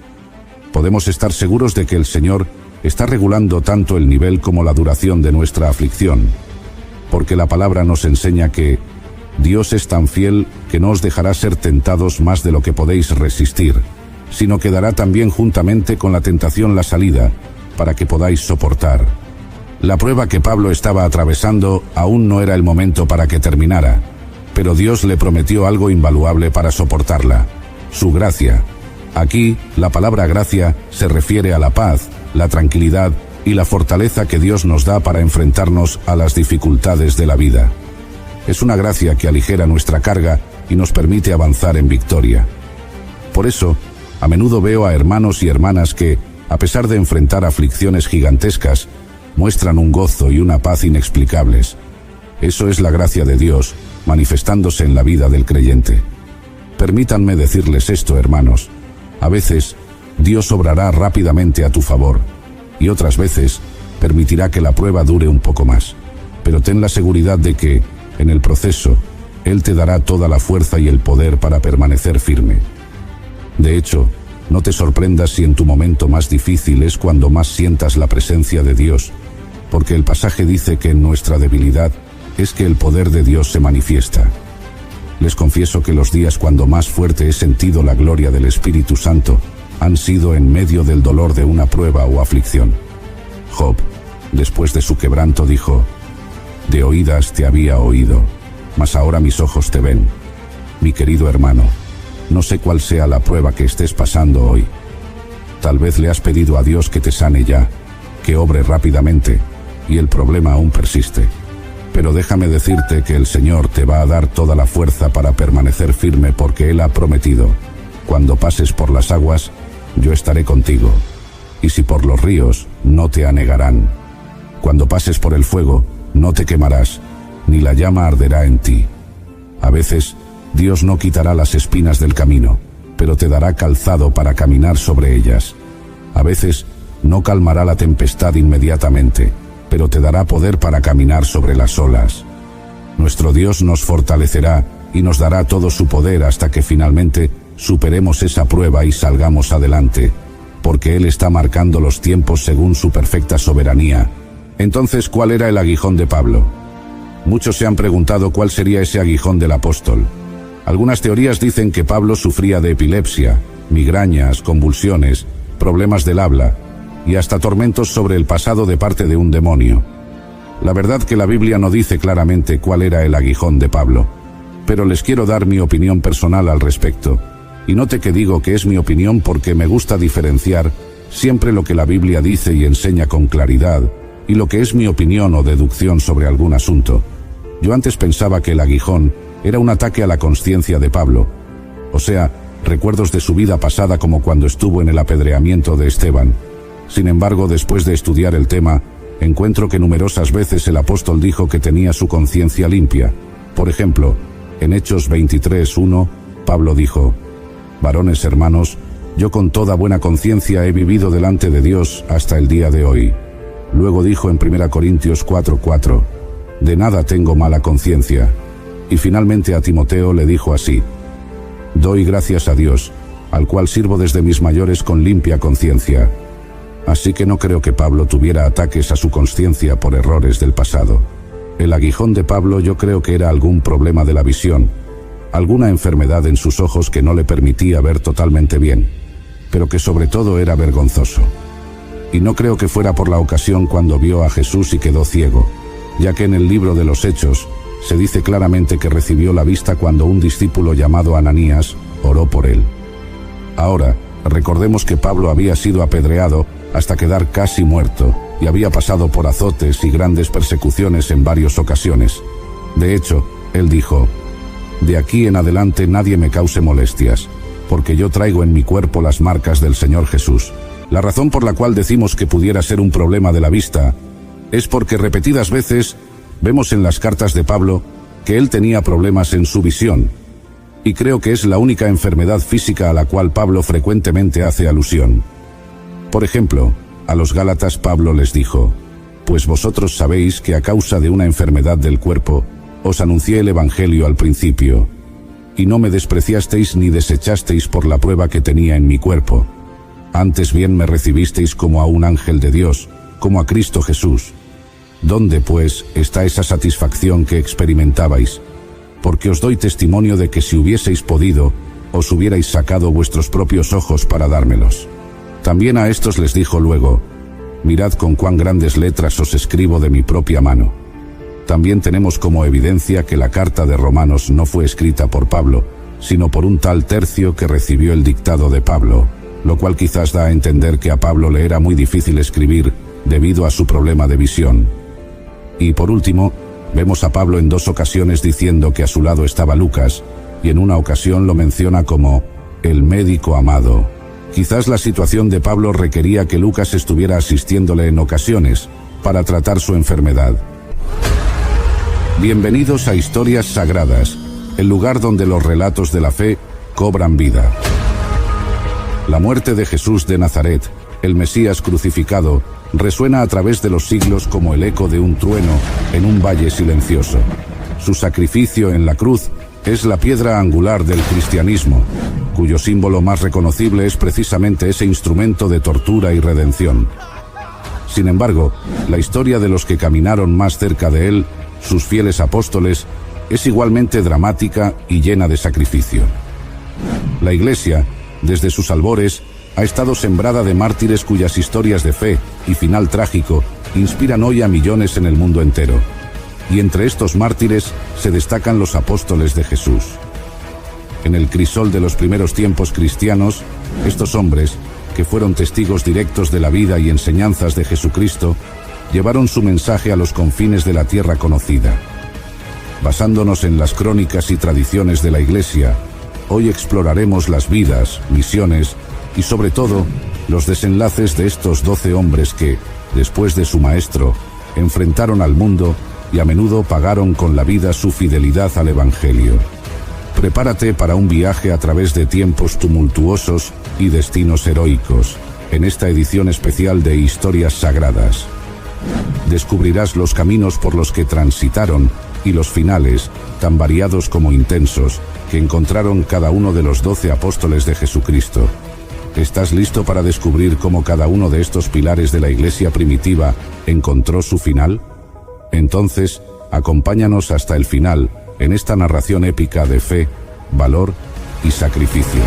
A: Podemos estar seguros de que el Señor está regulando tanto el nivel como la duración de nuestra aflicción, porque la palabra nos enseña que Dios es tan fiel que no os dejará ser tentados más de lo que podéis resistir, sino que dará también juntamente con la tentación la salida, para que podáis soportar. La prueba que Pablo estaba atravesando aún no era el momento para que terminara, pero Dios le prometió algo invaluable para soportarla: su gracia. Aquí, la palabra gracia se refiere a la paz, la tranquilidad y la fortaleza que Dios nos da para enfrentarnos a las dificultades de la vida. Es una gracia que aligera nuestra carga y nos permite avanzar en victoria. Por eso, a menudo veo a hermanos y hermanas que, a pesar de enfrentar aflicciones gigantescas, muestran un gozo y una paz inexplicables. Eso es la gracia de Dios manifestándose en la vida del creyente. Permítanme decirles esto, hermanos: a veces, Dios obrará rápidamente a tu favor, y otras veces permitirá que la prueba dure un poco más. Pero ten la seguridad de que, en el proceso, Él te dará toda la fuerza y el poder para permanecer firme. De hecho, no te sorprendas si en tu momento más difícil es cuando más sientas la presencia de Dios, porque el pasaje dice que en nuestra debilidad es que el poder de Dios se manifiesta. Les confieso que los días cuando más fuerte he sentido la gloria del Espíritu Santo han sido en medio del dolor de una prueba o aflicción. Job, después de su quebranto, dijo: de oídas te había oído, mas ahora mis ojos te ven. Mi querido hermano, no sé cuál sea la prueba que estés pasando hoy. Tal vez le has pedido a Dios que te sane ya, que obre rápidamente, y el problema aún persiste. Pero déjame decirte que el Señor te va a dar toda la fuerza para permanecer firme, porque Él ha prometido: cuando pases por las aguas, yo estaré contigo, y si por los ríos, no te anegarán. Cuando pases por el fuego, no te quemarás, ni la llama arderá en ti. A veces, Dios no quitará las espinas del camino, pero te dará calzado para caminar sobre ellas. A veces, no calmará la tempestad inmediatamente, pero te dará poder para caminar sobre las olas. Nuestro Dios nos fortalecerá y nos dará todo su poder hasta que finalmente superemos esa prueba y salgamos adelante, porque Él está marcando los tiempos según su perfecta soberanía. Entonces, ¿cuál era el aguijón de Pablo? Muchos se han preguntado cuál sería ese aguijón del apóstol. Algunas teorías dicen que Pablo sufría de epilepsia, migrañas, convulsiones, problemas del habla y hasta tormentos sobre el pasado de parte de un demonio. La verdad que la Biblia no dice claramente cuál era el aguijón de Pablo, pero les quiero dar mi opinión personal al respecto. Y note que digo que es mi opinión porque me gusta diferenciar siempre lo que la Biblia dice y enseña con claridad y lo que es mi opinión o deducción sobre algún asunto. Yo antes pensaba que el aguijón era un ataque a la consciencia de Pablo, o sea, recuerdos de su vida pasada como cuando estuvo en el apedreamiento de Esteban. Sin embargo, después de estudiar el tema, encuentro que numerosas veces el apóstol dijo que tenía su conciencia limpia. Por ejemplo, en Hechos 23:1, Pablo dijo: varones hermanos, yo con toda buena conciencia he vivido delante de Dios hasta el día de hoy. Luego dijo en 1 Corintios 4:4, de nada tengo mala conciencia. Y finalmente a Timoteo le dijo así: doy gracias a Dios, al cual sirvo desde mis mayores con limpia conciencia. Así que no creo que Pablo tuviera ataques a su conciencia por errores del pasado. El aguijón de Pablo yo creo que era algún problema de la visión, alguna enfermedad en sus ojos que no le permitía ver totalmente bien, pero que sobre todo era vergonzoso. Y no creo que fuera por la ocasión cuando vio a Jesús y quedó ciego, ya que en el libro de los Hechos se dice claramente que recibió la vista cuando un discípulo llamado Ananías oró por él. Ahora, recordemos que Pablo había sido apedreado hasta quedar casi muerto y había pasado por azotes y grandes persecuciones en varias ocasiones. De hecho, él dijo: de aquí en adelante nadie me cause molestias, porque yo traigo en mi cuerpo las marcas del Señor Jesús. La razón por la cual decimos que pudiera ser un problema de la vista es porque repetidas veces vemos en las cartas de Pablo que él tenía problemas en su visión. y creo que es la única enfermedad física a la cual Pablo frecuentemente hace alusión. Por ejemplo, a los Gálatas Pablo les dijo: «Pues vosotros sabéis que a causa de una enfermedad del cuerpo, os anuncié el Evangelio al principio, y no me despreciasteis ni desechasteis por la prueba que tenía en mi cuerpo. Antes bien me recibisteis como a un ángel de Dios, como a Cristo Jesús. ¿Dónde, pues, está esa satisfacción que experimentabais? Porque os doy testimonio de que si hubieseis podido, os hubierais sacado vuestros propios ojos para dármelos». También a estos les dijo luego: «Mirad con cuán grandes letras os escribo de mi propia mano». También tenemos como evidencia que la carta de Romanos no fue escrita por Pablo, sino por un tal Tercio que recibió el dictado de Pablo, lo cual quizás da a entender que a Pablo le era muy difícil escribir debido a su problema de visión. Y por último, vemos a Pablo en 2 ocasiones diciendo que a su lado estaba Lucas, y en una ocasión lo menciona como el médico amado. Quizás la situación de Pablo requería que Lucas estuviera asistiéndole en ocasiones para tratar su enfermedad. Bienvenidos a Historias Sagradas, el lugar donde los relatos de la fe cobran vida. La muerte de Jesús de Nazaret, el Mesías crucificado, resuena a través de los siglos como el eco de un trueno en un valle silencioso. Su sacrificio en la cruz es la piedra angular del cristianismo, cuyo símbolo más reconocible es precisamente ese instrumento de tortura y redención. Sin embargo, la historia de los que caminaron más cerca de él, sus fieles apóstoles, es igualmente dramática y llena de sacrificio. La Iglesia, desde sus albores, ha estado sembrada de mártires cuyas historias de fe y final trágico inspiran hoy a millones en el mundo entero. Y entre estos mártires se destacan los apóstoles de Jesús. En el crisol de los primeros tiempos cristianos, estos hombres, que fueron testigos directos de la vida y enseñanzas de Jesucristo, llevaron su mensaje a los confines de la tierra conocida. Basándonos en las crónicas y tradiciones de la Iglesia, hoy exploraremos las vidas, misiones y sobre todo los desenlaces de estos 12 hombres que, después de su maestro, enfrentaron al mundo y a menudo pagaron con la vida su fidelidad al Evangelio. Prepárate para un viaje a través de tiempos tumultuosos y destinos heroicos, en esta edición especial de Historias Sagradas. Descubrirás los caminos por los que transitaron y los finales, tan variados como intensos, que encontraron cada uno de los 12 apóstoles de Jesucristo. ¿Estás listo para descubrir cómo cada uno de estos pilares de la Iglesia primitiva encontró su final? Entonces, acompáñanos hasta el final en esta narración épica de fe, valor y sacrificio.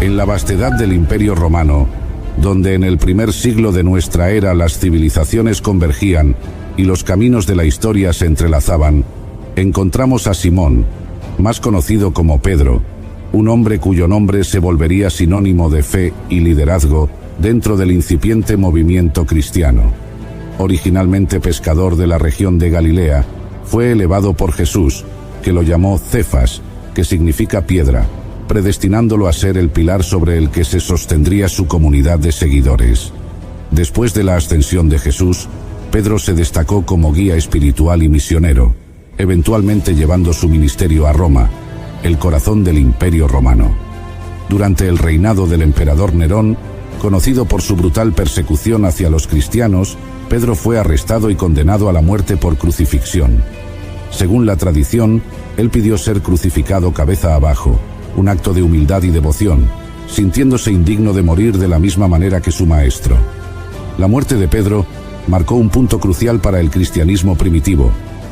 A: En la vastedad del Imperio Romano, donde en el primer siglo de nuestra era las civilizaciones convergían y los caminos de la historia se entrelazaban, encontramos a Simón, más conocido como Pedro, un hombre cuyo nombre se volvería sinónimo de fe y liderazgo dentro del incipiente movimiento cristiano. Originalmente pescador de la región de Galilea, fue elevado por Jesús, que lo llamó Cefas, que significa piedra, predestinándolo a ser el pilar sobre el que se sostendría su comunidad de seguidores. Después de la ascensión de Jesús, Pedro se destacó como guía espiritual y misionero, eventualmente llevando su ministerio a Roma, el corazón del Imperio Romano. Durante el reinado del emperador Nerón, conocido por su brutal persecución hacia los cristianos, Pedro fue arrestado y condenado a la muerte por crucifixión. Según la tradición, él pidió ser crucificado cabeza abajo, un acto de humildad y devoción, sintiéndose indigno de morir de la misma manera que su maestro. La muerte de Pedro marcó un punto crucial para el cristianismo primitivo,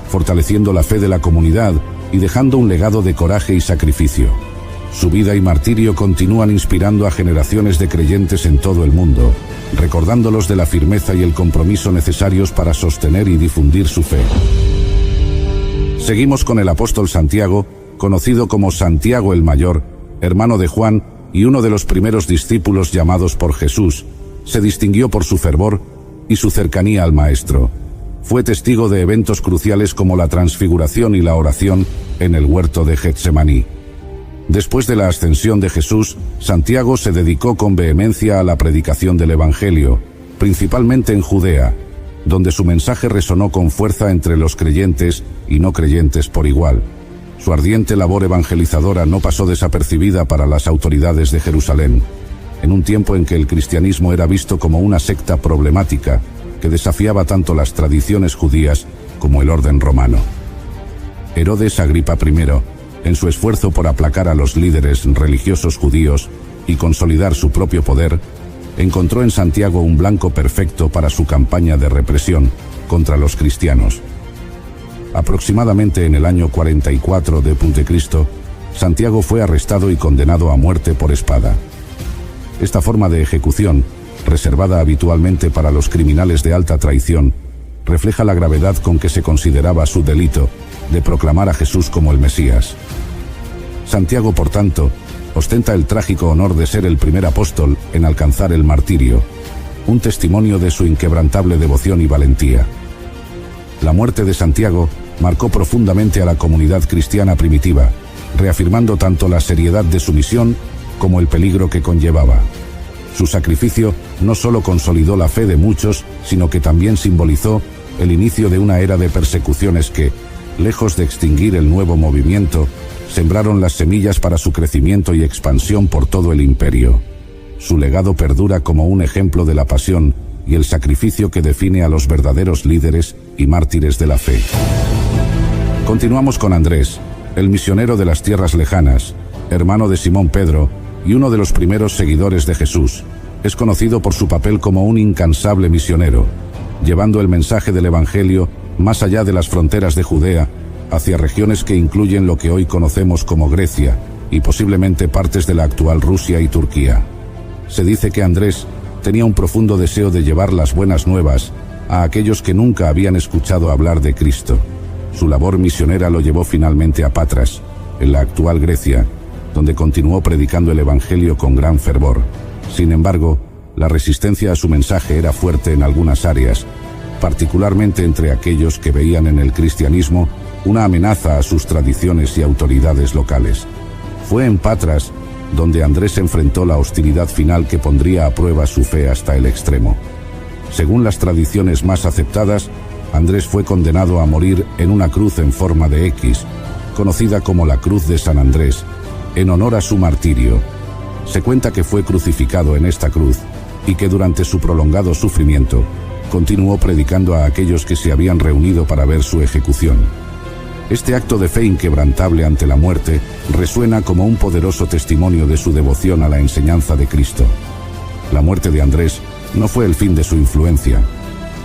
A: fortaleciendo la fe de la comunidad y dejando un legado de coraje y sacrificio. Su vida y martirio continúan inspirando a generaciones de creyentes en todo el mundo, recordándolos de la firmeza y el compromiso necesarios para sostener y difundir su fe. Seguimos con el apóstol Santiago, conocido como Santiago el Mayor, hermano de Juan y uno de los primeros discípulos llamados por Jesús. Se distinguió por su fervor y su cercanía al Maestro. Fue testigo de eventos cruciales como la transfiguración y la oración en el huerto de Getsemaní. Después de la ascensión de Jesús, Santiago se dedicó con vehemencia a la predicación del Evangelio, principalmente en Judea, donde su mensaje resonó con fuerza entre los creyentes y no creyentes por igual. Su ardiente labor evangelizadora no pasó desapercibida para las autoridades de Jerusalén, en un tiempo en que el cristianismo era visto como una secta problemática que desafiaba tanto las tradiciones judías como el orden romano. Herodes Agripa I, en su esfuerzo por aplacar a los líderes religiosos judíos y consolidar su propio poder, encontró en Santiago un blanco perfecto para su campaña de represión contra los cristianos. Aproximadamente en el año 44 d.C., Santiago fue arrestado y condenado a muerte por espada. Esta forma de ejecución, reservada habitualmente para los criminales de alta traición, refleja la gravedad con que se consideraba su delito de proclamar a Jesús como el Mesías. Santiago, por tanto, ostenta el trágico honor de ser el primer apóstol en alcanzar el martirio, un testimonio de su inquebrantable devoción y valentía. La muerte de Santiago marcó profundamente a la comunidad cristiana primitiva, reafirmando tanto la seriedad de su misión como el peligro que conllevaba. Su sacrificio no solo consolidó la fe de muchos, sino que también simbolizó el inicio de una era de persecuciones que, lejos de extinguir el nuevo movimiento, sembraron las semillas para su crecimiento y expansión por todo el imperio. Su legado perdura como un ejemplo de la pasión y el sacrificio que define a los verdaderos líderes y mártires de la fe. Continuamos con Andrés, el misionero de las tierras lejanas, hermano de Simón Pedro y uno de los primeros seguidores de Jesús. Es conocido por su papel como un incansable misionero, llevando el mensaje del Evangelio más allá de las fronteras de Judea, hacia regiones que incluyen lo que hoy conocemos como Grecia y posiblemente partes de la actual Rusia y Turquía. Se dice que Andrés tenía un profundo deseo de llevar las buenas nuevas a aquellos que nunca habían escuchado hablar de Cristo. Su labor misionera lo llevó finalmente a Patras, en la actual Grecia, donde continuó predicando el Evangelio con gran fervor. Sin embargo, la resistencia a su mensaje era fuerte en algunas áreas, particularmente entre aquellos que veían en el cristianismo una amenaza a sus tradiciones y autoridades locales. Fue en Patras donde Andrés enfrentó la hostilidad final que pondría a prueba su fe hasta el extremo. Según las tradiciones más aceptadas, Andrés fue condenado a morir en una cruz en forma de X, conocida como la Cruz de San Andrés, en honor a su martirio. Se cuenta que fue crucificado en esta cruz y que durante su prolongado sufrimiento continuó predicando a aquellos que se habían reunido para ver su ejecución. Este acto de fe inquebrantable ante la muerte resuena como un poderoso testimonio de su devoción a la enseñanza de Cristo. La muerte de Andrés no fue el fin de su influencia.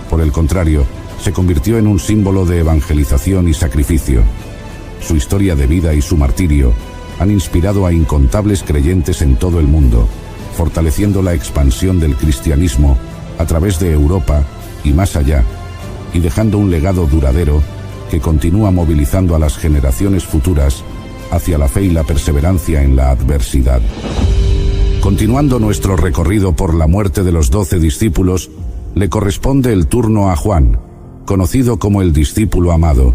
A: Por el contrario, se convirtió en un símbolo de evangelización y sacrificio. Su historia de vida y su martirio han inspirado a incontables creyentes en todo el mundo, fortaleciendo la expansión del cristianismo a través de Europa y más allá, y dejando un legado duradero que continúa movilizando a las generaciones futuras hacia la fe y la perseverancia en la adversidad. Continuando nuestro recorrido por la muerte de los 12 discípulos, le corresponde el turno a Juan, conocido como el discípulo amado,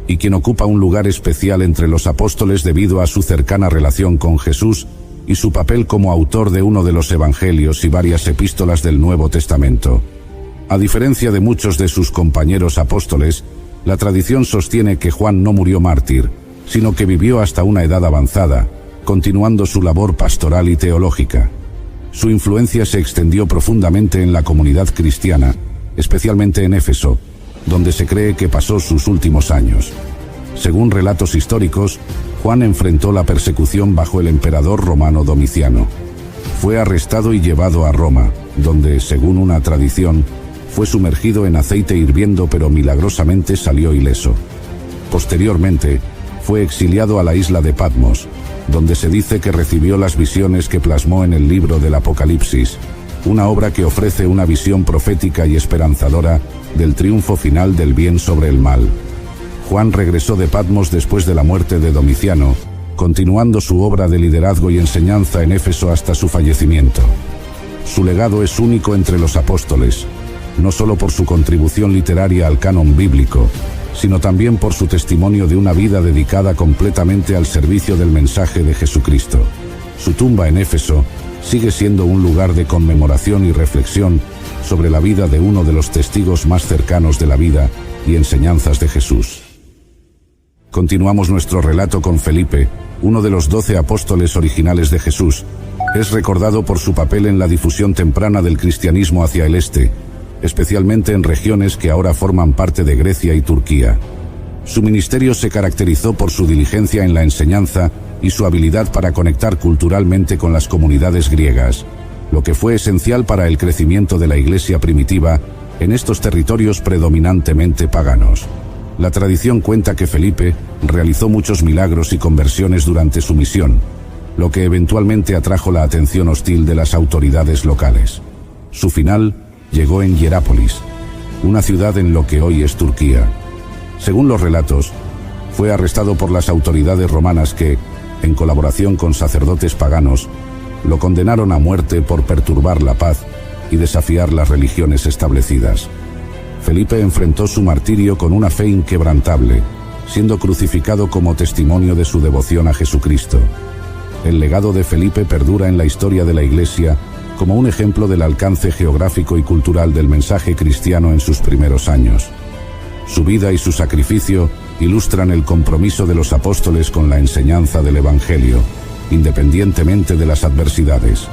A: y quien ocupa un lugar especial entre los apóstoles debido a su cercana relación con Jesús y su papel como autor de uno de los evangelios y varias epístolas del Nuevo Testamento. A diferencia de muchos de sus compañeros apóstoles, la tradición sostiene que Juan no murió mártir, sino que vivió hasta una edad avanzada, continuando su labor pastoral y teológica. Su influencia se extendió profundamente en la comunidad cristiana, especialmente en Éfeso, donde se cree que pasó sus últimos años. Según relatos históricos, Juan enfrentó la persecución bajo el emperador romano Domiciano. Fue arrestado y llevado a Roma, donde, según una tradición, fue sumergido en aceite hirviendo, pero milagrosamente salió ileso. Posteriormente, fue exiliado a la isla de Patmos, donde se dice que recibió las visiones que plasmó en el libro del Apocalipsis, una obra que ofrece una visión profética y esperanzadora del triunfo final del bien sobre el mal. Juan regresó de Patmos después de la muerte de Domiciano, continuando su obra de liderazgo y enseñanza en Éfeso hasta su fallecimiento. Su legado es único entre los apóstoles, no solo por su contribución literaria al canon bíblico, sino también por su testimonio de una vida dedicada completamente al servicio del mensaje de Jesucristo. Su tumba en Éfeso sigue siendo un lugar de conmemoración y reflexión sobre la vida de uno de los testigos más cercanos de la vida y enseñanzas de Jesús. Continuamos nuestro relato con Felipe, uno de los 12 apóstoles originales de Jesús. Es recordado por su papel en la difusión temprana del cristianismo hacia el este, especialmente en regiones que ahora forman parte de Grecia y Turquía. Su ministerio se caracterizó por su diligencia en la enseñanza y su habilidad para conectar culturalmente con las comunidades griegas, lo que fue esencial para el crecimiento de la Iglesia primitiva en estos territorios predominantemente paganos. La tradición cuenta que Felipe realizó muchos milagros y conversiones durante su misión, lo que eventualmente atrajo la atención hostil de las autoridades locales. Su final llegó en Hierápolis, una ciudad en lo que hoy es Turquía. Según los relatos, fue arrestado por las autoridades romanas que, en colaboración con sacerdotes paganos, lo condenaron a muerte por perturbar la paz y desafiar las religiones establecidas. Felipe enfrentó su martirio con una fe inquebrantable, siendo crucificado como testimonio de su devoción a Jesucristo. El legado de Felipe perdura en la historia de la Iglesia como un ejemplo del alcance geográfico y cultural del mensaje cristiano en sus primeros años. Su vida y su sacrificio ilustran el compromiso de los apóstoles con la enseñanza del Evangelio, independientemente de las adversidades.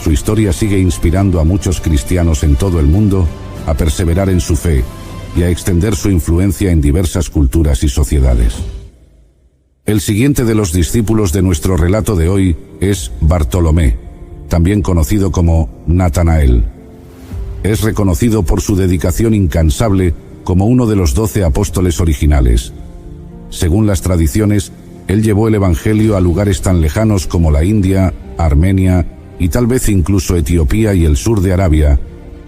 A: Su historia sigue inspirando a muchos cristianos en todo el mundo a perseverar en su fe y a extender su influencia en diversas culturas y sociedades. El siguiente de los discípulos de nuestro relato de hoy es Bartolomé, también conocido como Natanael. Es reconocido por su dedicación incansable como uno de los 12 apóstoles originales. Según las tradiciones, él llevó el Evangelio a lugares tan lejanos como la India, Armenia y tal vez incluso Etiopía y el sur de Arabia,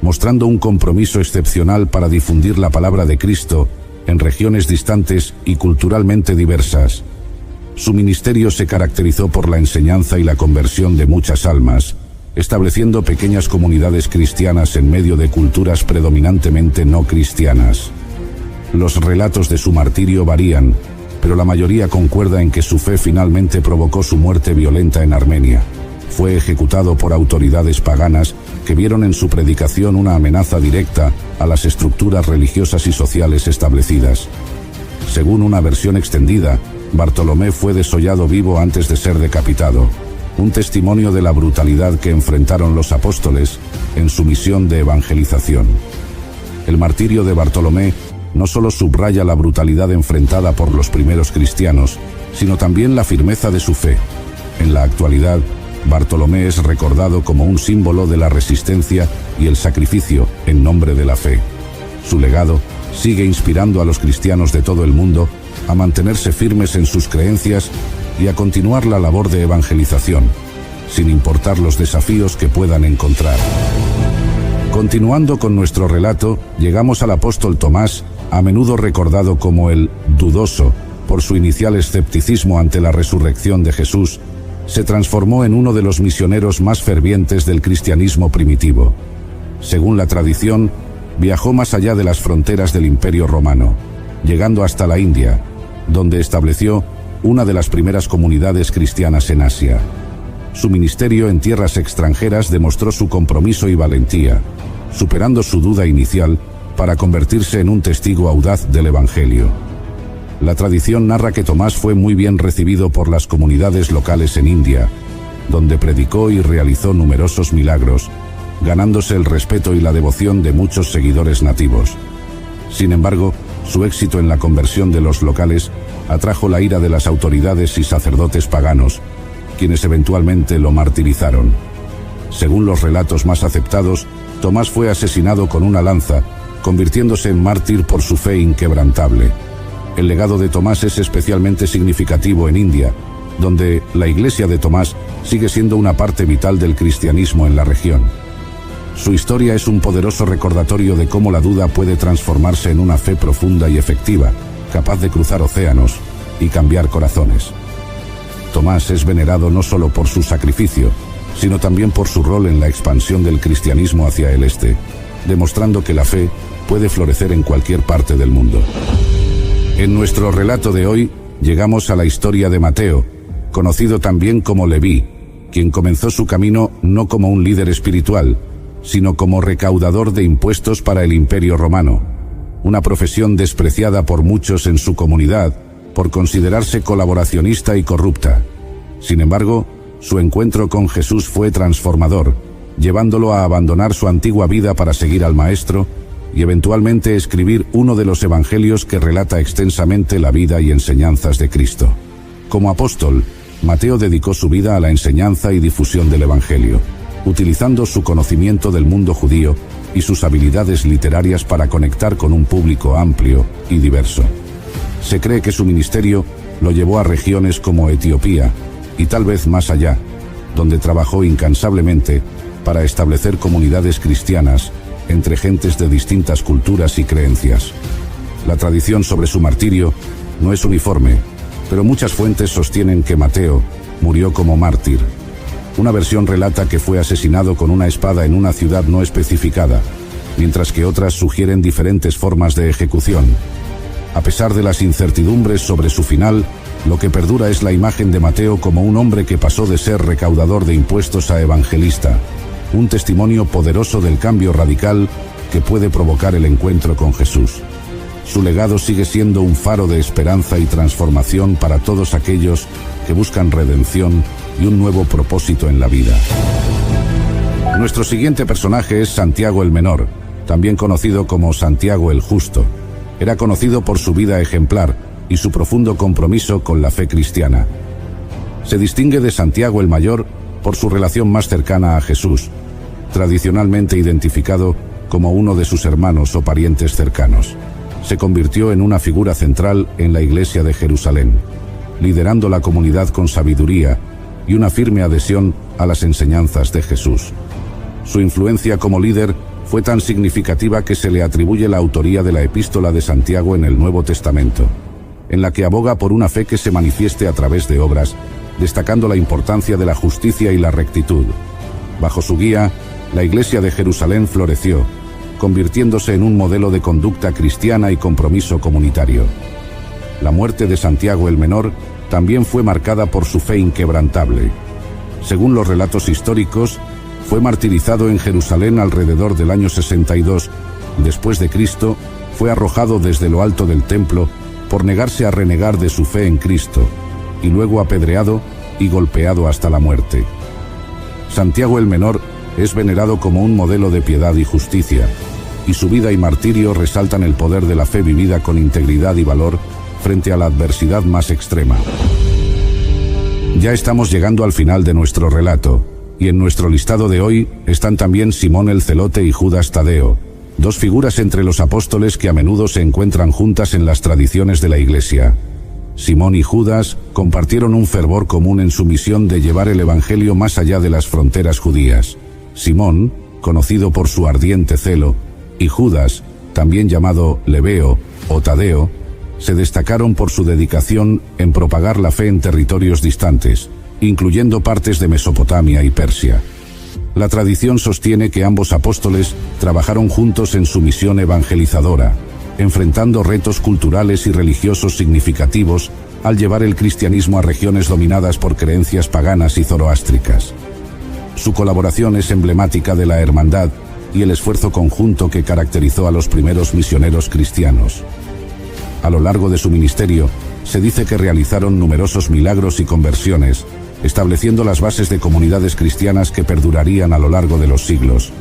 A: mostrando un compromiso excepcional para difundir la palabra de Cristo en regiones distantes y culturalmente diversas. Su ministerio se caracterizó por la enseñanza y la conversión de muchas almas, estableciendo pequeñas comunidades cristianas en medio de culturas predominantemente no cristianas. Los relatos de su martirio varían, pero la mayoría concuerda en que su fe finalmente provocó su muerte violenta en Armenia. Fue ejecutado por autoridades paganas que vieron en su predicación una amenaza directa a las estructuras religiosas y sociales establecidas. Según una versión extendida, Bartolomé fue desollado vivo antes de ser decapitado, un testimonio de la brutalidad que enfrentaron los apóstoles en su misión de evangelización. El martirio de Bartolomé no solo subraya la brutalidad enfrentada por los primeros cristianos, sino también la firmeza de su fe. En la actualidad, Bartolomé es recordado como un símbolo de la resistencia y el sacrificio en nombre de la fe. Su legado sigue inspirando a los cristianos de todo el mundo a mantenerse firmes en sus creencias y a continuar la labor de evangelización, sin importar los desafíos que puedan encontrar. Continuando con nuestro relato, llegamos al apóstol Tomás, a menudo recordado como el dudoso, por su inicial escepticismo ante la resurrección de Jesús. Se transformó en uno de los misioneros más fervientes del cristianismo primitivo. Según la tradición, viajó más allá de las fronteras del Imperio Romano, llegando hasta la India, donde estableció una de las primeras comunidades cristianas en Asia. Su ministerio en tierras extranjeras demostró su compromiso y valentía, superando su duda inicial para convertirse en un testigo audaz del Evangelio. La tradición narra que Tomás fue muy bien recibido por las comunidades locales en India, donde predicó y realizó numerosos milagros, ganándose el respeto y la devoción de muchos seguidores nativos. Sin embargo, su éxito en la conversión de los locales atrajo la ira de las autoridades y sacerdotes paganos, quienes eventualmente lo martirizaron. Según los relatos más aceptados, Tomás fue asesinado con una lanza, convirtiéndose en mártir por su fe inquebrantable. El legado de Tomás es especialmente significativo en India, donde la Iglesia de Tomás sigue siendo una parte vital del cristianismo en la región. Su historia es un poderoso recordatorio de cómo la duda puede transformarse en una fe profunda y efectiva, capaz de cruzar océanos y cambiar corazones. Tomás es venerado no solo por su sacrificio, sino también por su rol en la expansión del cristianismo hacia el este, demostrando que la fe puede florecer en cualquier parte del mundo. En nuestro relato de hoy, llegamos a la historia de Mateo, conocido también como Leví, quien comenzó su camino no como un líder espiritual, sino como recaudador de impuestos para el Imperio Romano, una profesión despreciada por muchos en su comunidad por considerarse colaboracionista y corrupta. Sin embargo, su encuentro con Jesús fue transformador, llevándolo a abandonar su antigua vida para seguir al Maestro y eventualmente escribir uno de los evangelios que relata extensamente la vida y enseñanzas de Cristo. Como apóstol, Mateo dedicó su vida a la enseñanza y difusión del evangelio, utilizando su conocimiento del mundo judío y sus habilidades literarias para conectar con un público amplio y diverso. Se cree que su ministerio lo llevó a regiones como Etiopía y tal vez más allá, donde trabajó incansablemente para establecer comunidades cristianas entre gentes de distintas culturas y creencias. La tradición sobre su martirio no es uniforme, pero muchas fuentes sostienen que Mateo murió como mártir. Una versión relata que fue asesinado con una espada en una ciudad no especificada, mientras que otras sugieren diferentes formas de ejecución. A pesar de las incertidumbres sobre su final, lo que perdura es la imagen de Mateo como un hombre que pasó de ser recaudador de impuestos a evangelista, un testimonio poderoso del cambio radical que puede provocar el encuentro con Jesús. Su legado sigue siendo un faro de esperanza y transformación para todos aquellos que buscan redención y un nuevo propósito en la vida. Nuestro siguiente personaje es Santiago el Menor, también conocido como Santiago el Justo. Era conocido por su vida ejemplar y su profundo compromiso con la fe cristiana. Se distingue de Santiago el Mayor por su relación más cercana a Jesús, tradicionalmente identificado como uno de sus hermanos o parientes cercanos. Se convirtió en una figura central en la Iglesia de Jerusalén, liderando la comunidad con sabiduría y una firme adhesión a las enseñanzas de Jesús. Su influencia como líder fue tan significativa que se le atribuye la autoría de la Epístola de Santiago en el Nuevo Testamento, en la que aboga por una fe que se manifieste a través de obras, destacando la importancia de la justicia y la rectitud. Bajo su guía, la Iglesia de Jerusalén floreció, convirtiéndose en un modelo de conducta cristiana y compromiso comunitario. La muerte de Santiago el Menor también fue marcada por su fe inquebrantable. Según los relatos históricos, fue martirizado en Jerusalén alrededor del año 62 después de Cristo, fue arrojado desde lo alto del templo por negarse a renegar de su fe en Cristo, y luego apedreado y golpeado hasta la muerte. Santiago el Menor es venerado como un modelo de piedad y justicia, y su vida y martirio resaltan el poder de la fe vivida con integridad y valor frente a la adversidad más extrema. Ya estamos llegando al final de nuestro relato, y en nuestro listado de hoy están también Simón el Celote y Judas Tadeo, dos figuras entre los apóstoles que a menudo se encuentran juntas en las tradiciones de la Iglesia. Simón y Judas compartieron un fervor común en su misión de llevar el Evangelio más allá de las fronteras judías. Simón, conocido por su ardiente celo, y Judas, también llamado Lebeo o Tadeo, se destacaron por su dedicación en propagar la fe en territorios distantes, incluyendo partes de Mesopotamia y Persia. La tradición sostiene que ambos apóstoles trabajaron juntos en su misión evangelizadora, enfrentando retos culturales y religiosos significativos al llevar el cristianismo a regiones dominadas por creencias paganas y zoroástricas. Su colaboración es emblemática de la hermandad y el esfuerzo conjunto que caracterizó a los primeros misioneros cristianos. A lo largo de su ministerio, se dice que realizaron numerosos milagros y conversiones, estableciendo las bases de comunidades cristianas que perdurarían a lo largo de los siglos.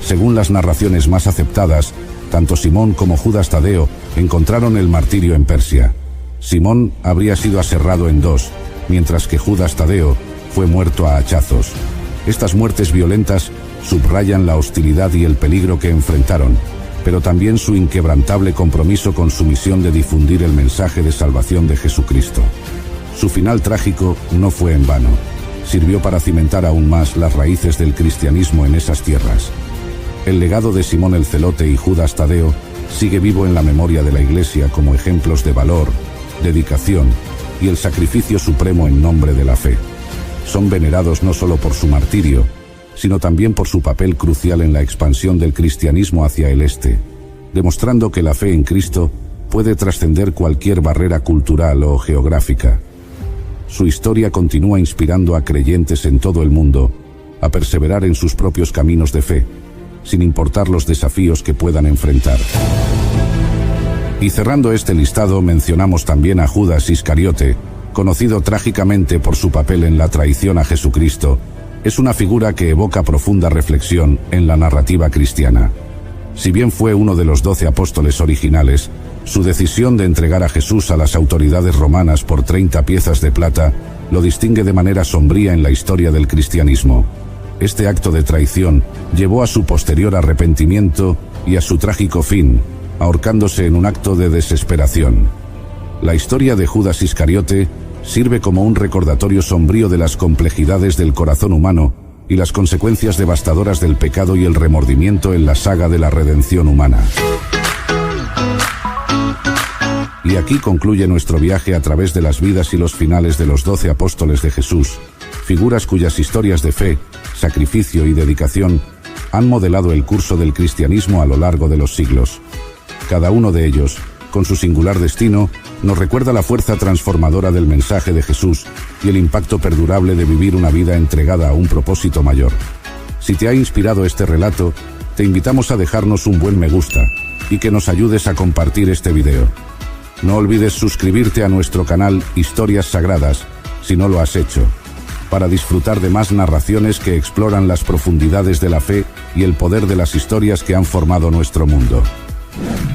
A: Según las narraciones más aceptadas, tanto Simón como Judas Tadeo encontraron el martirio en Persia. Simón habría sido aserrado en dos, mientras que Judas Tadeo fue muerto a hachazos. Estas muertes violentas subrayan la hostilidad y el peligro que enfrentaron, pero también su inquebrantable compromiso con su misión de difundir el mensaje de salvación de Jesucristo. Su final trágico no fue en vano. Sirvió para cimentar aún más las raíces del cristianismo en esas tierras. El legado de Simón el Celote y Judas Tadeo sigue vivo en la memoria de la Iglesia como ejemplos de valor, dedicación y el sacrificio supremo en nombre de la fe. Son venerados no solo por su martirio, sino también por su papel crucial en la expansión del cristianismo hacia el este, demostrando que la fe en Cristo puede trascender cualquier barrera cultural o geográfica. su historia continúa inspirando a creyentes en todo el mundo a perseverar en sus propios caminos de fe, sin importar los desafíos que puedan enfrentar. Y cerrando este listado, mencionamos también a Judas Iscariote, conocido trágicamente por su papel en la traición a Jesucristo. Es una figura que evoca profunda reflexión en la narrativa cristiana. Si bien fue uno de los 12 apóstoles originales, su decisión de entregar a Jesús a las autoridades romanas por 30 piezas de plata lo distingue de manera sombría en la historia del cristianismo. Este acto de traición llevó a su posterior arrepentimiento y a su trágico fin, ahorcándose en un acto de desesperación. La historia de Judas Iscariote sirve como un recordatorio sombrío de las complejidades del corazón humano y las consecuencias devastadoras del pecado y el remordimiento en la saga de la redención humana. Y aquí concluye nuestro viaje a través de las vidas y los finales de los 12 apóstoles de Jesús, figuras cuyas historias de fe, sacrificio y dedicación han modelado el curso del cristianismo a lo largo de los siglos. Cada uno de ellos, con su singular destino, nos recuerda la fuerza transformadora del mensaje de Jesús y el impacto perdurable de vivir una vida entregada a un propósito mayor. Si te ha inspirado este relato, te invitamos a dejarnos un buen me gusta y que nos ayudes a compartir este video. No olvides suscribirte a nuestro canal Historias Sagradas, si no lo has hecho, para disfrutar de más narraciones que exploran las profundidades de la fe y el poder de las historias que han formado nuestro mundo.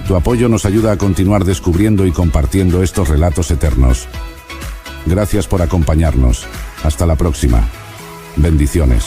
A: Tu apoyo nos ayuda a continuar descubriendo y compartiendo estos relatos eternos. Gracias por acompañarnos. Hasta la próxima. Bendiciones.